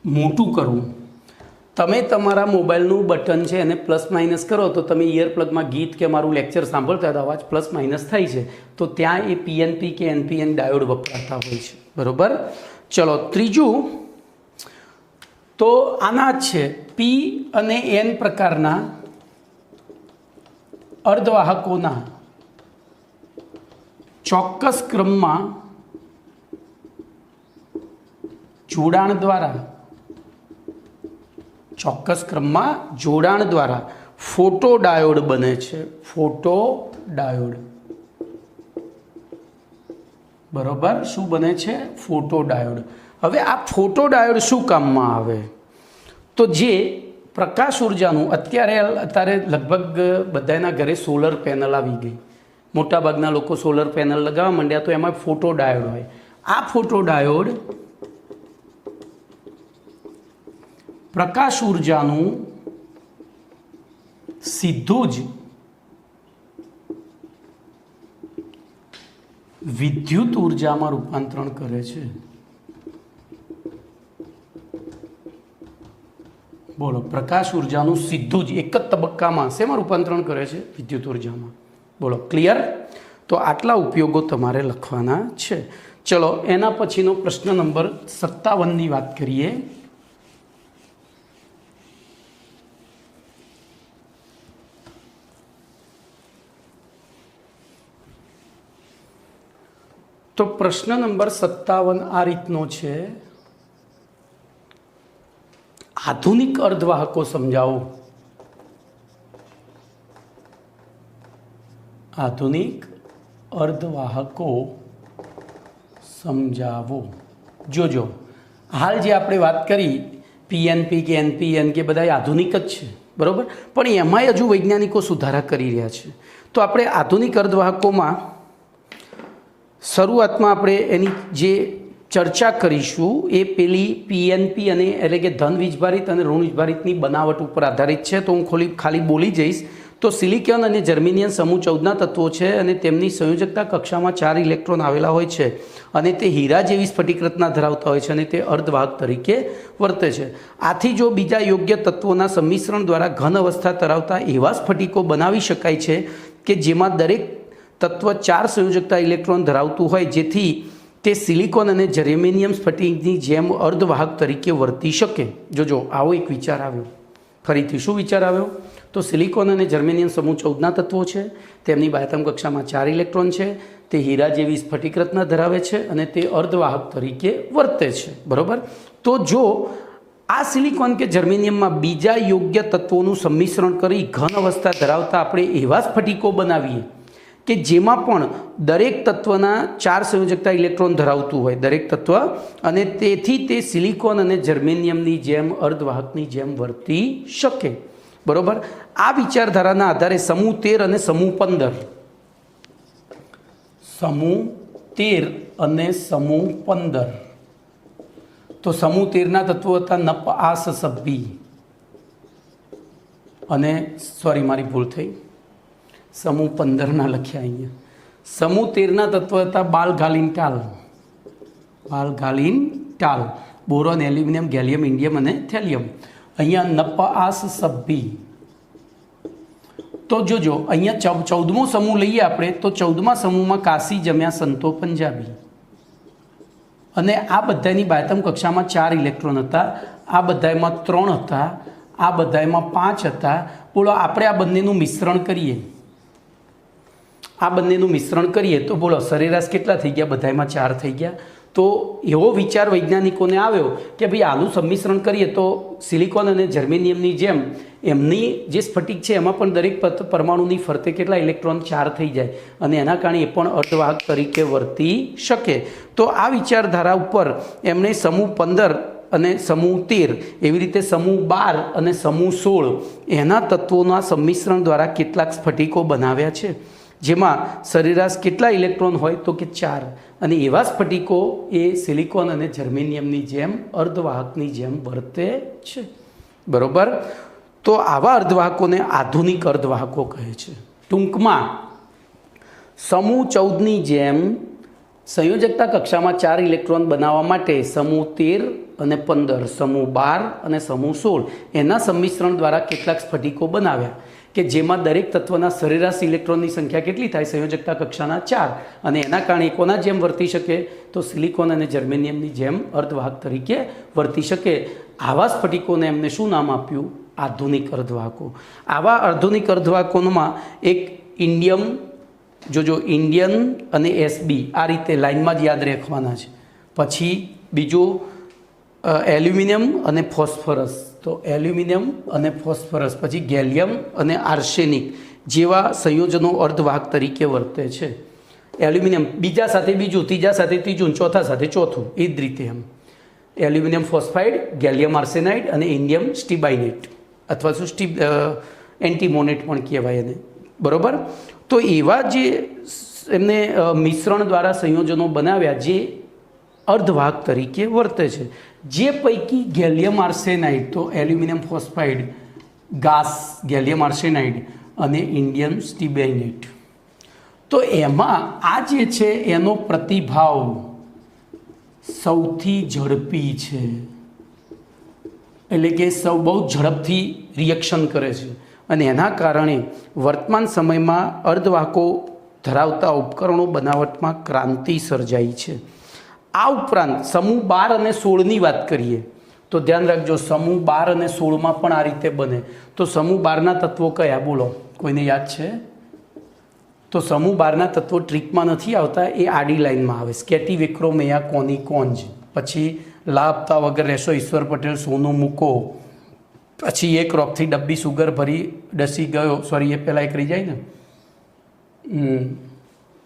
મોટું કરવું. તમે તમારા મોબાઈલનું બટન છે એને પ્લસ માઇનસ કરો તો તમે ઇયરપ્લગમાં ગીત કે મારું લેક્ચર સાંભળતા હોય તો અવાજ પ્લસ માઇનસ થાય છે, તો ત્યાં એ પીએનપી કે એનપીએન ડાયોડ વપરાતા હોય છે. બરાબર? ચલો ત્રીજું તો આના જ છે પી અને એન પ્રકારના અર્ધવાહકોના ચોક્કસ ક્રમમાં જોડાણ દ્વારા ફોટો ડાયોડ બને છે. ફોટો ડાયોડ, બરોબર, શું બને છે? Photo diode. હવે આ ફોટો ડાયોડ શું કામમાં આવે? તો જે પ્રકાશ ઉર્જાનું અત્યારે લગભગ બધાના ઘરે સોલર પેનલ આવી ગઈ, મોટાભાગના લોકો સોલર પેનલ લગાવવા માંડ્યા, તો એમાં ફોટો ડાયોડ હોય. આ ફોટો ડાયોડ પ્રકાશ ઉર્જાનું સીધું જ વિદ્યુત ઉર્જામાં રૂપાંતરણ કરે છે. બોલો, પ્રકાશ ઉર્જાનું સીધું જ એક જ તબક્કામાં શેમાં રૂપાંતરણ કરે છે? વિદ્યુત ઉર્જામાં. બોલો ક્લિયર? તો આટલા ઉપયોગો તમારે લખવાના છે. ચલો એના પછીનો પ્રશ્ન નંબર 57ની વાત કરીએ. તો પ્રશ્ન નંબર 57 આ રીતનો છે. આધુનિક અર્ધવાહકો સમજાવો. આધુનિક અર્ધવાહકો સમજાવો. જોજો હાલ જે આપણે વાત કરી પીએનપી કે એનપીએન કે બધા આધુનિક જ છે, બરાબર, પણ એમાંય હજુ વૈજ્ઞાનિકો સુધારા કરી રહ્યા છે. તો આપણે આધુનિક અર્ધવાહકોમાં શરૂઆતમાં આપણે એની જે ચર્ચા કરીશું એ પેલી પીએનપી અને એટલે કે ધન વીજભારિત અને ઋણ વીજભારિતની બનાવટ ઉપર આધારિત છે. તો હું ખાલી બોલી જઈશ. તો સિલિકોન અને જર્મેનિયમ સમૂહ 14ના તત્વો છે અને તેમની સંયોજકતા કક્ષામાં 4 ઇલેક્ટ્રોન આવેલા હોય છે અને તે હીરા જેવી સ્ફટિક રચના ધરાવતા હોય છે અને તે અર્ધવાહક તરીકે વર્તે છે. આથી જો બીજા યોગ્ય તત્વોના સંમિશ્રણ દ્વારા ઘન અવસ્થા ધરાવતા એવા સ્ફટિકો બનાવી શકાય છે કે જેમાં દરેક તત્વ 4 સંયોજકતા ઇલેક્ટ્રોન ધરાવતું હોય, જેથી તે સિલિકોન અને જર્મેનિયમ સ્ફટિકની જેમ અર્ધવાહક તરીકે વર્તી શકે. જોજો આવો એક વિચાર આવ્યો. ફરીથી શું વિચાર આવ્યો? તો સિલિકોન અને જર્મેનિયમ સમૂહ 14ના તત્વો છે, તેમની બાહ્યતમ કક્ષામાં 4 ઇલેક્ટ્રોન છે, તે હીરા જેવી સ્ફટિક રચના ધરાવે છે અને તે અર્ધવાહક તરીકે વર્તે છે. બરાબર? તો જો આ સિલિકોન કે જર્મેનિયમમાં બીજા યોગ્ય તત્વોનું સંમિશ્રણ કરી ઘન અવસ્થા ધરાવતા આપણે એવા સ્ફટિકો બનાવીએ કે જેમાં પણ દરેક તત્વના 4 સંયોજકતા ઇલેક્ટ્રોન ધરાવતું હોય દરેક તત્વ, અને તેથી તે સિલિકોન અને જર્મેનિયમની જેમ અર્ધવાહકની જેમ વર્તી શકે. બરાબર? આ વિચારધારાના આધારે સમૂહ 13 અને સમૂહ 15 સમૂહ 13 અને સમૂહ 15. તો સમૂહ 13ના તત્વો હતા નપ આસ સભ્ભી અને સોરી મારી ભૂલ થઈ, સમૂહ 15ના લખ્યા અહીંયા. સમૂહ 13ના તત્વો હતા બાલ ગાલિન ટાલ, બોરોન, એલ્યુમિનિયમ, ગેલિયમ, ઇન્ડિયમ અને થેલિયમ. અહીંયા નપ આસ સભ્ભી. તો જોજો અહીંયા 14મો સમૂહ લઈએ આપણે તો 14મા સમૂહમાં કાશી જમ્યા સંતો પંજાબી, અને આ બધાની બાહ્યતમ કક્ષામાં 4 ઇલેક્ટ્રોન હતા, આ બધામાં 3 હતા, આ બધામાં 5 હતા. બોલો આપણે આ બંનેનું મિશ્રણ કરીએ તો બોલો સરેરાશ કેટલા થઈ ગયા? બધામાં 4 થઈ ગયા. તો એવો વિચાર વૈજ્ઞાનિકોને આવ્યો કે ભાઈ આનું સંમિશ્રણ કરીએ તો સિલિકોન અને જર્મેનિયમની જેમ એમની જે સ્ફટિક છે એમાં પણ દરેક પરમાણુની ફરતે કેટલા ઇલેક્ટ્રોન? 4 થઈ જાય, અને એના કારણે એ પણ અર્ધવાહક તરીકે વર્તી શકે. તો આ વિચારધારા ઉપર એમણે સમૂહ 15 અને સમૂહ 13 એવી રીતે સમૂહ 12 અને સમૂહ 16 એના તત્વોના સંમિશ્રણ દ્વારા કેટલાક સ્ફટિકો બનાવ્યા છે, જેમાં સરેરાશ કેટલા ઇલેક્ટ્રોન હોય તો કે 4, અને એવા સ્ફટિકો એ સિલિકોન અને જર્મેનિયમની જેમ અર્ધવાહકની જેમ વર્તે છે. બરોબર. તો આવા અર્ધવાહકોને આધુનિક અર્ધવાહકો કહે છે. ટૂંકમાં સમૂહ 14ની જેમ સંયોજકતા કક્ષામાં 4 ઇલેક્ટ્રોન બનાવવા માટે સમૂહ 13 અને 15, સમૂહ 12 અને સમૂહ 16 એના સંમિશ્રણ દ્વારા કેટલાક સ્ફટિકો બનાવ્યા કે જેમાં દરેક તત્વના સરેરાશ ઇલેક્ટ્રોનની સંખ્યા કેટલી થાય? સંયોજકતા કક્ષાના 4, અને એના કારણે કોના જેમ વર્તી શકે? તો સિલિકોન અને જર્મેનિયમની જેમ અર્ધવાહક તરીકે વર્તી શકે. આવા સ્ફટિકોને એમને શું નામ આપ્યું? આધુનિક અર્ધવાહકો. આવા આધુનિક અર્ધવાહકોમાં એક ઇન્ડિયમ, ઇન્ડિયન અને એસબી આ રીતે લાઇનમાં જ યાદ રાખવાના છે. પછી બીજું એલ્યુમિનિયમ અને ફોસ્ફરસ, તો એલ્યુમિનિયમ અને ફોસ્ફરસ, પછી ગેલિયમ અને આર્સેનિક જેવા સંયોજનો અર્ધવાહક તરીકે વર્તે છે. એલ્યુમિનિયમ બીજા સાથે બીજું, ત્રીજા સાથે ત્રીજું, ચોથા સાથે ચોથું, એ જ રીતે એમ એલ્યુમિનિયમ ફોસ્ફાઇડ, ગેલિયમ આર્સેનાઇડ અને ઇન્ડિયમ સ્ટીબાઇનેટ અથવા શું એન્ટીમોનેટ પણ કહેવાય એને. બરાબર. તો એવા જે એમને મિશ્રણ દ્વારા સંયોજનો બનાવ્યા જે અર્ધવાહક તરીકે વર્તે છે, જે પૈકી ગેલિયમ આર્સેનાઇડ, તો એલ્યુમિનિયમ ફોસ્ફાઇડ, ગાસ ગેલિયમ આર્સેનાઇડ અને ઇન્ડિયમ સ્ટીબાઇનેટ, તો એમાં આ જે છે એનો પ્રતિભાવ સૌથી ઝડપી છે, એટલે કે બહુ ઝડપથી રિએક્શન કરે છે, અને એના કારણે વર્તમાન સમયમાં અર્ધવાહકો ધરાવતા ઉપકરણો બનાવટમાં ક્રાંતિ સર્જાઈ છે. આ ઉપરાંત સમૂહ 12 અને 16ની વાત કરીએ તો ધ્યાન રાખજો, સમૂહ 12 અને 16માં પણ આ રીતે બને. તો સમૂહ 12ના તત્વો કયા? બોલો, કોઈને યાદ છે? તો સમૂહ 12ના તત્વો ટ્રીકમાં નથી આવતા, એ આડી લાઇનમાં આવે. સ્કેટિવેક્રોમેયા કોનિકોન્જ, પછી લા આપતા વગર રહેશો ઈશ્વર પટેલ, સોનું મૂકો, પછી એક રોકથી ડબ્બી સુગર ભરી ડસી ગયો, સોરી એ પહેલાં એક રહી જાય ને,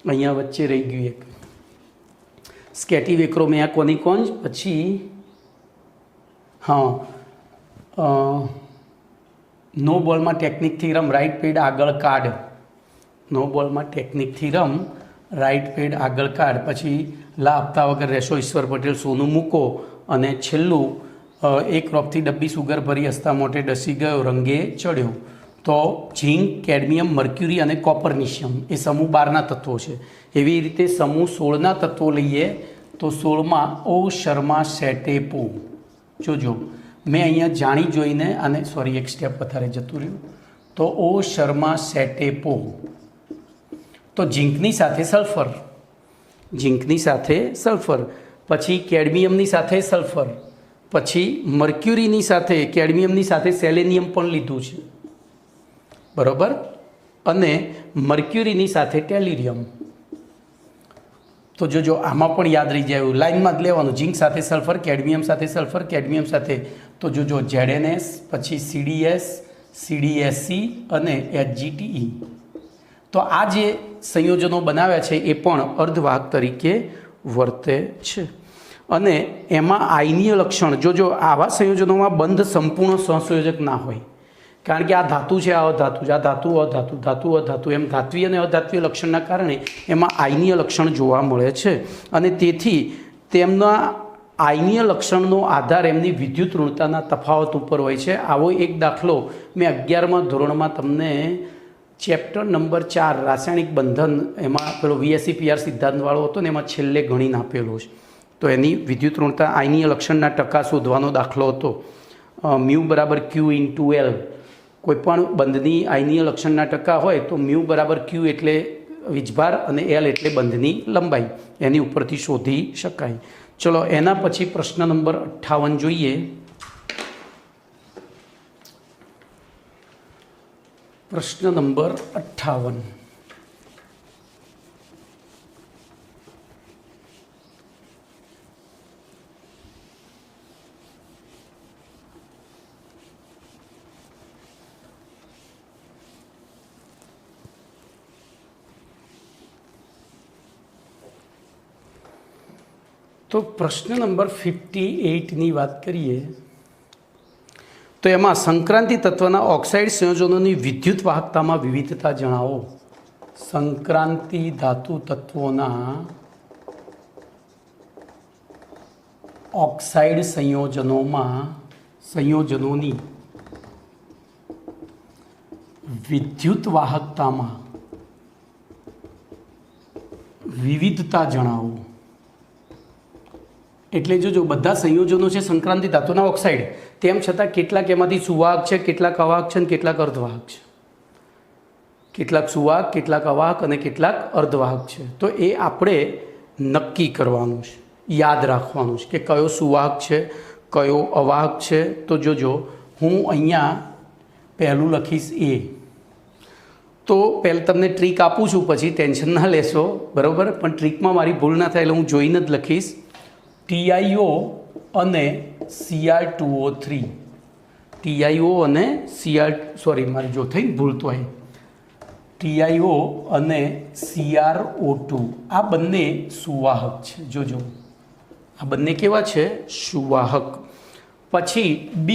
અહીંયા વચ્ચે રહી ગયું એક, સ્કેટિવેક્રોમેયા કોનિકોન્જ, પછી નો બોલમાં ટેકનિક થીરમ, રાઈટ પેડ આગળ કાઢ, નો બોલમાં ટેકનિક થીરમ, રાઈટ પેડ આગળ કાઢ, પછી લા આપતા વગર રહેશો ઈશ્વર પટેલ, સોનું મૂકો, અને છેલ્લું એક રોકથી ડબ્બી સુગર ભરી હસતા મોટે ડસી ગયો, રંગે ચડ્યો. તો ઝીંક, કેડમિયમ, મર્ક્યુરી અને કોપરનિશિયમ એ સમૂહ 12ના તત્વો છે. એવી રીતે સમૂહ 16ના તત્વો લઈએ તો 16માં ઓ શર્મા સેટેપો. જોજો મેં અહીંયા જાણી જોઈને આને સોરી એક સ્ટેપ વધારે જતું રહ્યું. તો ઓ શર્મા સેટેપો, તો ઝીંકની સાથે સલ્ફર, ઝીંકની સાથે સલ્ફર, પછી કેડમિયમની સાથે સલ્ફર, પછી મર્ક્યુરીની સાથે કેડમિયમની સાથે સેલેનિયમ પણ લીધું છે. બરાબર. અને મર્ક્યુરીની સાથે ટેલિરિયમ. તો જોજો આમાં પણ યાદ રહી જાય, લાઇનમાં જ લેવાનું, ઝીંક સાથે સલ્ફર, કેડમિયમ સાથે સલ્ફર, કેડમિયમ સાથે, તો જોજો ZnS, પછી CdS, CdSc અને HgTe. તો આ જે સંયોજનો બનાવ્યા છે એ પણ અર્ધવાહક તરીકે વર્તે છે. અને એમાં આયનીય લક્ષણ, જોજો આવા સંયોજનોમાં બંધ સંપૂર્ણ સહસંયોજક ના હોય, કારણ કે આ ધાતુ છે, આ અધાતુ છે, આ ધાતુ અધાતુ, ધાતુ અધાતુ, એમ ધાત્વીય અને અધાત્વીય લક્ષણના કારણે એમાં આયનીય લક્ષણ જોવા મળે છે અને તેથી તેમના આયનીય લક્ષણનો આધાર એમની વિદ્યુત ઋણતાના તફાવત ઉપર હોય છે. આવો એક દાખલો મેં 11મા ધોરણમાં તમને ચેપ્ટર નંબર 4 રાસાયણિક બંધન, એમાં પેલો VSEPR સિદ્ધાંતવાળો હતો ને, એમાં છેલ્લે ગણીને આપેલો છે. તો એની વિદ્યુત ઋણતા આયનીય લક્ષણના ટકા શોધવાનો દાખલો હતો. મ્યુ બરાબર Q ઇન્ટુ L. કોઈપણ બંધની આયનીય લક્ષણના ટકા હોય તો મ્યુ બરાબર Q એટલે વીજભાર અને L એટલે બંધની લંબાઈ, એની ઉપરથી શોધી શકાય. ચલો એના પછી પ્રશ્ન નંબર 58 જોઈએ. પ્રશ્ન નંબર 58. તો પ્રશ્ન નંબર 58ની વાત કરીએ તો એમાં સંક્રાંતિ તત્વના ઓક્સાઇડ સંયોજનોની વિદ્યુત વાહકતામાં વિવિધતા જણાવો. સંક્રાંતિ ધાતુ તત્વોના ઓક્સાઇડ સંયોજનોની વિદ્યુત વાહકતામાં વિવિધતા જણાવો. એટલે જો બધા સંયોજનો છે સંક્રાંતિ ધાતુના ઓક્સાઇડ, તેમ છતાં કેટલાક એમાંથી સુવાહક છે, કેટલાક અવાહક છે અને કેટલાક અર્ધવાહક છે. કેટલાક સુવાહક, કેટલાક અવાહક અને કેટલાક અર્ધવાહક છે. તો એ આપણે નક્કી કરવાનું છે, યાદ રાખવાનું છે કે કયો સુવાહક છે, કયો અવાહક છે. તો જોજો, હું અહીંયા પહેલું લખીશ A. તો પહેલાં તમને ટ્રીક આપું છું, પછી ટેન્શન ના લેશો, બરાબર? પણ ટ્રીકમાં મારી ભૂલ ના થાય એટલે હું જોઈને જ લખીશ. TiO અને Cr2O3. TiO અને મારી જો થઈ ભૂલ તો અહીં TiO અને CrO2 આ બંને સુવાહક છે. જોજો, આ બંને કેવા છે? સુવાહક. પછી B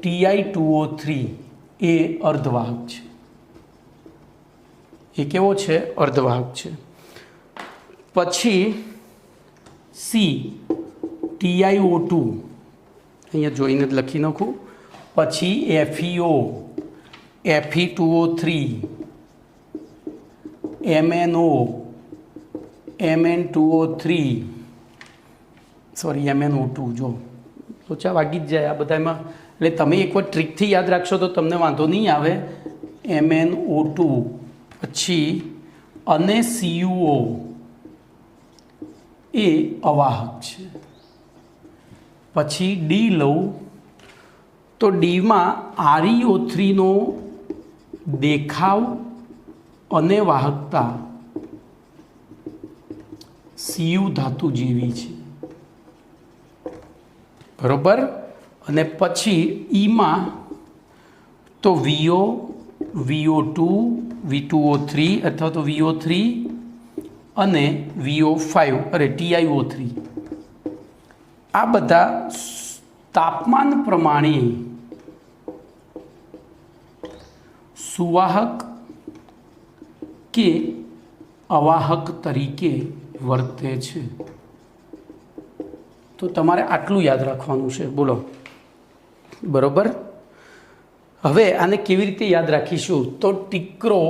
Ti2O3 એ અર્ધવાહક છે. એ કેવો છે? અર્ધવાહક છે. પછી C TiO2 અહીંયા જોઈને જ લખી નાખું. પછી FeO Fe2O3 MnO Mn2O3 MnO2. જો લોચા વાગી જ જાય આ બધામાં, એટલે તમે એકવાર ટ્રીકથી યાદ રાખશો તો તમને વાંધો નહીં આવે. MnO2 પછી અને CuO એ અવાહક છે. પછી D લઉં તો Dમાં ReO3નો દેખાવ અને વાહકતા Cu ધાતુ જેવી છે, બરોબર? અને પછી Eમાં તો VO, VO2, V2O3 અથવા તો VO3 અને VO5 TiO3 આ બધા તાપમાન પ્રમાણે સુવાહક કે અવાહક તરીકે વર્તે છે. તો તમારે આટલું યાદ રાખવાનું છે, બોલો, બરોબર? હવે આને કેવી રીતે યાદ રાખીશું? તો ટીકરો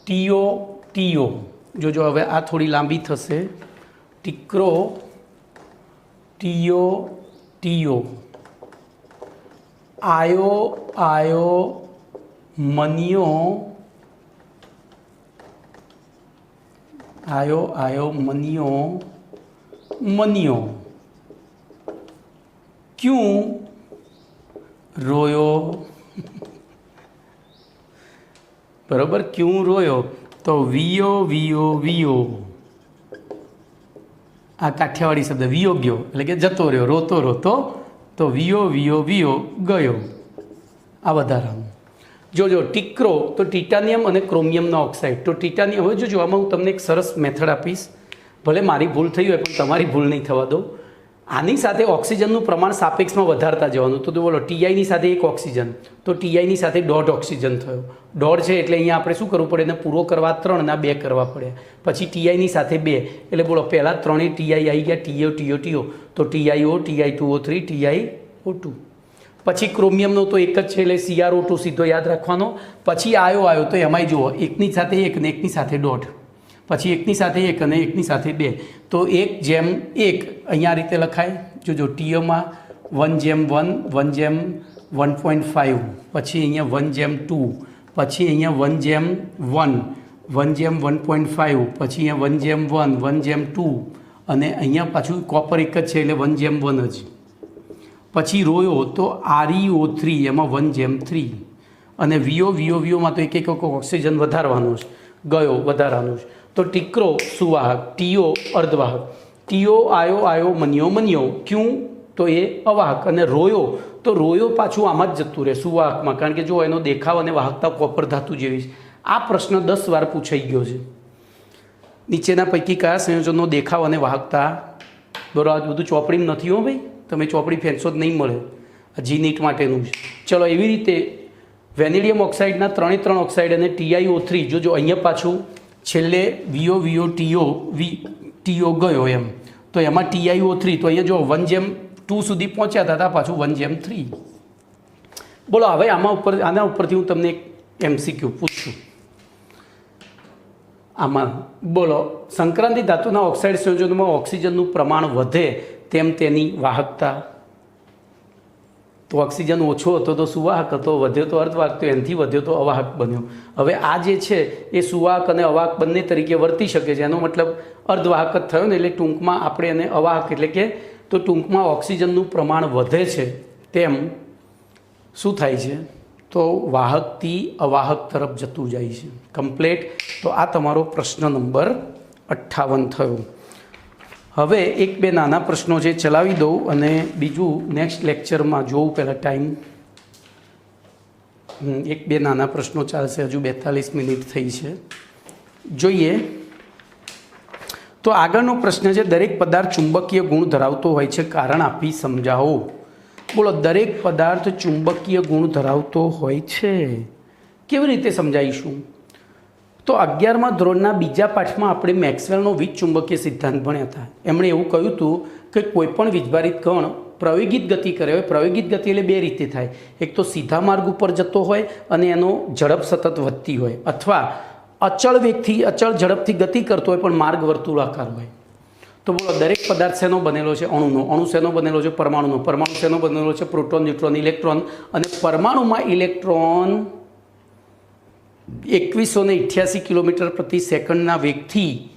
TO જોજો, હવે આ થોડી લાંબી થશે. ટીકરો TO આયો મનિયો ક્યું રોયો, બરોબર? ક્યું રોયો તો VO આ કાઠિયાવાડી શબ્દ વિયોગ્યો એટલે કે જતો રહ્યો, રોતો તો VO ગયો. આ વધારાનું જોજો. ટીકરો તો ટિટાનિયમ અને ક્રોમિયમના ઓક્સાઇડ. તો ટિટાનિયમ, હવે જોજો આમાં હું તમને એક સરસ મેથડ આપીશ, ભલે મારી ભૂલ થઈ હોય પણ તમારી ભૂલ નહીં થવા દો. આની સાથે ઓક્સિજનનું પ્રમાણ સાપેક્ષમાં વધારતા જવાનું. તો બોલો ટીઆઈની સાથે 1 ઓક્સિજન, તો ટીઆઈની સાથે 1.5 ઓક્સિજન થયો. 1.5 છે એટલે અહીંયા આપણે શું કરવું પડે, એને પૂરો કરવા 3 ના 2 કરવા પડે. પછી ટીઆઈની સાથે 2, એટલે બોલો પહેલાં 3 ટીઆઈ આવી ગયા, ટીઓ ટીઓ ટીઓ, તો ટીઆઈઓ, ટીઆઈ2O3, ટીઆઈO2. પછી ક્રોમિયમનો તો એક જ છે એટલે CrO2 સીધો યાદ રાખવાનો. પછી આવ્યો તો એમાંય જુઓ 1ની સાથે 1 ને 1ની સાથે 1.5, પછી 1ની સાથે 1 અને 1ની સાથે 2, તો 1:1 અહીંયા આ રીતે લખાય. જોજો ટીઓમાં 1:1, 1:1.5, પછી અહીંયા 1:2, પછી અહીંયા 1:1, 1:1.5, પછી અહીંયા 1:1, 1:2, અને અહીંયા પાછું કોપર એક જ છે એટલે 1:1 જ. પછી રોયો તો ReO3 એમાં 1:3, અને VOમાં તો એક ઓક્સિજન વધારવાનો છે, ગયો વધારવાનો છે. તો ટીકરો સુવાહક, ટીઓ અર્ધવાહક, ટીઓ આયો મન્યો, ક્યું તો એ અવાહક, અને રોયો તો રોયો પાછું આમાં જ જતું રહે સુવાહકમાં, કારણ કે જો એનો દેખાવ અને વાહકતા કોપર ધાતુ જેવી છે. આ પ્રશ્ન 10 વાર પૂછાઈ ગયો છે. નીચેના પૈકી કયા સંયોજનનો દેખાવ અને વાહકતા, બરાબર આ બધું ચોપડીમાં નથી હો ભાઈ, તમે ચોપડી ફેંચો જ નહીં મળે, જી નીટ માટેનું છે. ચલો એવી રીતે વેનેડિયમ ઓક્સાઇડના 3 ઓક્સાઇડ અને TiO3, જોજો અહીંયા પાછું છેલ્લે ટીઓ ગયો એમ, તો એમાં TiO3, તો અહીંયા જો 1:2 સુધી પહોંચ્યા હતા, પાછું 1:3. બોલો હવે આના ઉપરથી હું તમને એક MCQ પૂછું. આમાં બોલો સંક્રાંતિ ધાતુના ઓક્સાઇડ સંયોજનોમાં ઓક્સિજનનું પ્રમાણ વધે તેમ તેની વાહકતા. તો ઓક્સિજન ઓછો હતો તો સુવાહક હતો, વધ્યો તો અર્ધવાહક, તો એનાથી વધ્યો તો અવાહક બન્યો. હવે આ જે છે એ સુવાહક અને અવાહક બંને તરીકે વર્તી શકે છે, એનો મતલબ અર્ધવાહક જ થયો ને, એટલે ટૂંકમાં આપણે એને અવાહક એટલે કે તો ટૂંકમાં ઓક્સિજનનું પ્રમાણ વધે છે તેમ શું થાય છે, તો વાહકથી અવાહક તરફ જતું જાય છે. કમ્પ્લેટ. તો આ તમારો પ્રશ્ન નંબર 58 થયો. હવે 1-2 નાના પ્રશ્નો છે ચલાવી દઉં, અને બીજું નેક્સ્ટ લેક્ચરમાં જોઉં પહેલાં ટાઈમ. 1-2 નાના પ્રશ્નો ચાલશે, હજુ 42 મિનિટ થઈ છે. જોઈએ તો આગળનો પ્રશ્ન છે, દરેક પદાર્થ ચુંબકીય ગુણ ધરાવતો હોય છે, કારણ આપી સમજાવો. બોલો દરેક પદાર્થ ચુંબકીય ગુણ ધરાવતો હોય છે, કેવી રીતે સમજાવીશું? તો 11મા ધોરણના બીજા પાઠમાં આપણે મેક્સવેલનો વીજચુંબકીય સિદ્ધાંત ભણ્યા હતા. એમણે એવું કહ્યું હતું કે કોઈપણ વીજભારિત કણ પ્રવેગિત ગતિ કરે હોય. પ્રવેગિત ગતિ એટલે 2 રીતે થાય, એક તો સીધા માર્ગ ઉપર જતો હોય અને એનો ઝડપ સતત વધતી હોય, અથવા અચળ ઝડપથી ગતિ કરતો હોય પણ માર્ગ વર્તુળાકાર હોય. તો બોલો દરેક પદાર્થ શેનો બનેલો છે? અણુનો. અણુ શેનો બનેલો છે? પરમાણુનો. પરમાણુ શેનો બનેલો છે? Proton, neutron, electron. અને પરમાણુમાં ઇલેક્ટ્રોન 2188 કિલોમીટર પ્રતિ સેકન્ડના વેગથી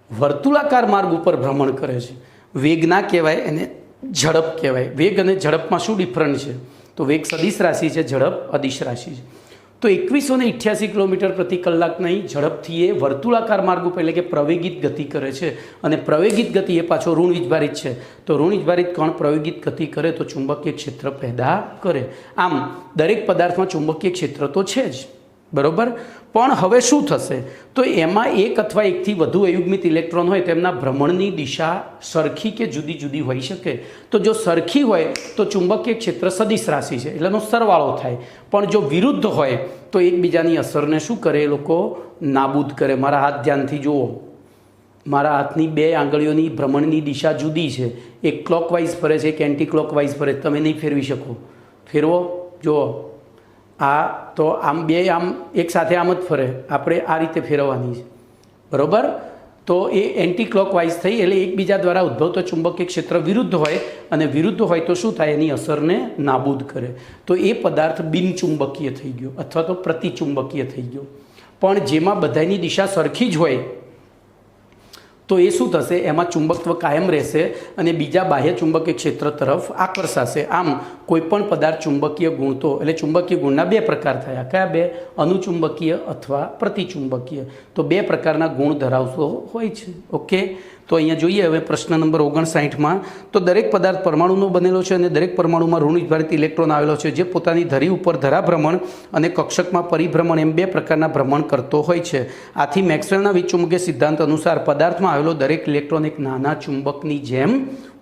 વર્તુળાકાર માર્ગ ઉપર ભ્રમણ કરે છે. વેગ ના કહેવાય, એને ઝડપ કહેવાય. વેગ અને ઝડપમાં શું ડિફરન્સ છે? તો વેગ સદિશ રાશિ છે, ઝડપ અદિશ રાશિ છે. તો 2188 કિલોમીટર પ્રતિ કલાકની ઝડપથી એ વર્તુળાકાર માર્ગ ઉપર એટલે કે પ્રવેગિત ગતિ કરે છે. અને પ્રવેગિત ગતિ એ પાછો ઋણ વીજભારિત છે. તો ઋણ વીજભારિત કણ પ્રવેગિત ગતિ કરે તો ચુંબકીય ક્ષેત્ર પેદા કરે. આમ દરેક પદાર્થમાં ચુંબકીય ક્ષેત્ર તો છે જ, બરાબર. પણ હવે શું થશે? તો એમાં એક અથવા એકથી વધુ અયુગ્મિત ઇલેક્ટ્રોન હોય તેમના ભ્રમણની દિશા સરખી કે જુદી જુદી હોઈ શકે. તો જો સરખી હોય તો ચુંબકીય ક્ષેત્ર સદિશ રાશિ છે એટલે એનો સરવાળો થાય. પણ જો વિરુદ્ધ હોય તો એકબીજાની અસરને શું કરે? એ લોકો નાબૂદ કરે. મારા હાથ ધ્યાનથી જુઓ, મારા હાથની 2 આંગળીઓની ભ્રમણની દિશા જુદી છે. એક ક્લોકવાઇઝ ફરે છે, એક એન્ટી ક્લોકવાઇઝ ફરે. તમે નહીં ફેરવી શકો. ફેરવો, જુઓ. આ તો આમ 2 આમ એક સાથે આમ જ ફરે, આપણે આ રીતે ફેરવવાની છે, બરાબર. તો એ એન્ટી ક્લોકવાઇઝ થઈ એટલે એકબીજા દ્વારા ઉદ્ભવતો ચુંબકીય ક્ષેત્ર વિરુદ્ધ હોય, અને વિરુદ્ધ હોય તો શું થાય? એની અસરને નાબૂદ કરે. તો એ પદાર્થ બિનચુંબકીય થઈ ગયો અથવા તો પ્રતિચુંબકીય થઈ ગયો. પણ જેમાં બધાની દિશા સરખી જ હોય તો એ શું થશે? એમાં ચુંબકત્વ કાયમ રહેશે અને બીજા બાહ્ય ચુંબકીય ક્ષેત્ર તરફ આકર્ષાશે. આમ કોઈપણ પદાર્થ ચુંબકીય ગુણ તો એટલે ચુંબકીય ગુણના 2 પ્રકાર થયા. કયા 2? અનુચુંબકીય અથવા પ્રતિચુંબકીય. તો 2 પ્રકારના ગુણ ધરાવતો હોય છે. ઓકે. તો અહીંયા જોઈએ હવે પ્રશ્ન નંબર 59માં. તો દરેક પદાર્થ પરમાણુનો બનેલો છે અને દરેક પરમાણુમાં ઋણ વીજભારિત ઇલેક્ટ્રોન આવેલો છે, જે પોતાની ધરી ઉપર ધરાભ્રમણ અને કક્ષકમાં પરિભ્રમણ એમ 2 પ્રકારના ભ્રમણ કરતો હોય છે. આથી મેક્સવેલના વીજચુંબકીય સિદ્ધાંત અનુસાર પદાર્થમાં આવેલો દરેક ઇલેક્ટ્રોન એક નાના ચુંબકની જેમ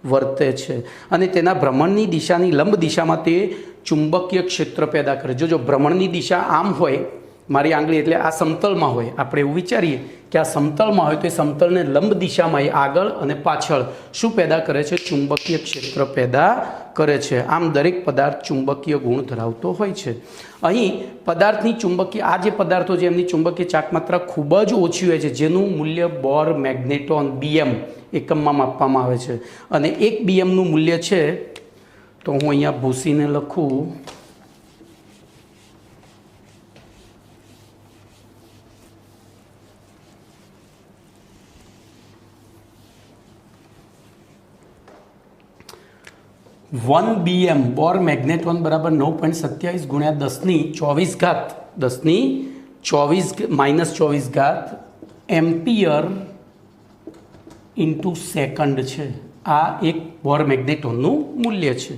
વર્તે છે અને તેના ભ્રમણની દિશાની લંબ દિશામાં તે ચુંબકીય ક્ષેત્ર પેદા કરે. જો ભ્રમણની દિશા આમ હોય, મારી આંગળી એટલે આ સમતલમાં હોય, આપણે એવું વિચારીએ કે આ સમતલમાં હોય તો એ સમતલને લંબ દિશામાં એ આગળ અને પાછળ શું પેદા કરે છે? ચુંબકીય ક્ષેત્ર પેદા કરે છે. આમ દરેક પદાર્થ ચુંબકીય ગુણ ધરાવતો હોય છે. અહીં પદાર્થની ચુંબકીય, આ જે પદાર્થો છે એમની ચુંબકીય ચાકમાત્રા ખૂબ જ ઓછી હોય છે, જેનું મૂલ્ય બોર મેગ્નેટોન BM એકમમાં માપવામાં આવે છે. અને 1 BMનું મૂલ્ય છે, તો હું અહીંયા ભૂસીને લખું, વન BM બોર મેગ્નેટોન બરાબર 9.27 ગુણ્યા 10⁻24 ઘાત એમ્પિયર ઇન્ટુ સેકન્ડ છે. આ એક બોર મેગ્નેટોનનું મૂલ્ય છે.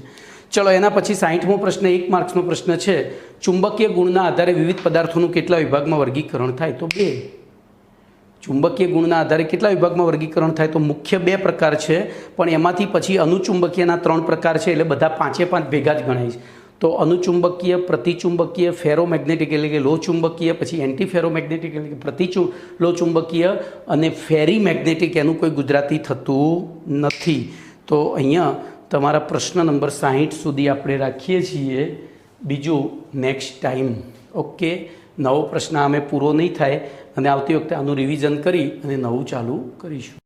ચલો એના પછી 60મો પ્રશ્ન, 1 માર્ક્સનો પ્રશ્ન છે. ચુંબકીય ગુણના આધારે વિવિધ પદાર્થોનું કેટલા વિભાગમાં વર્ગીકરણ થાય? તો 2. ચુંબકીય ગુણના આધારે કેટલા વિભાગમાં વર્ગીકરણ થાય? તો મુખ્ય 2 પ્રકાર છે, પણ એમાંથી પછી અનુચુંબકીયના 3 પ્રકાર છે, એટલે બધા 5 ભેગા જ ગણાય છે. તો અનુચુંબકીય, પ્રતિચુંબકીય, ફેરોમેગ્નેટિક એટલે કે લો ચુંબકીય, પછી એન્ટી ફેરોમેગ્નેટિક એટલે કે લો ચુંબકીય, અને ફેરી મેગ્નેટિક, એનું કોઈ ગુજરાતી થતું નથી. તો અહીંયા તમારા પ્રશ્ન નંબર 60 સુધી આપણે રાખીએ છીએ. બીજું નેક્સ્ટ ટાઈમ. ઓકે, નવો પ્રશ્ન અમે પૂરો નહીં થાય અને આવતી વખતે આનું રિવિઝન કરી અને નવું ચાલુ કરીશું.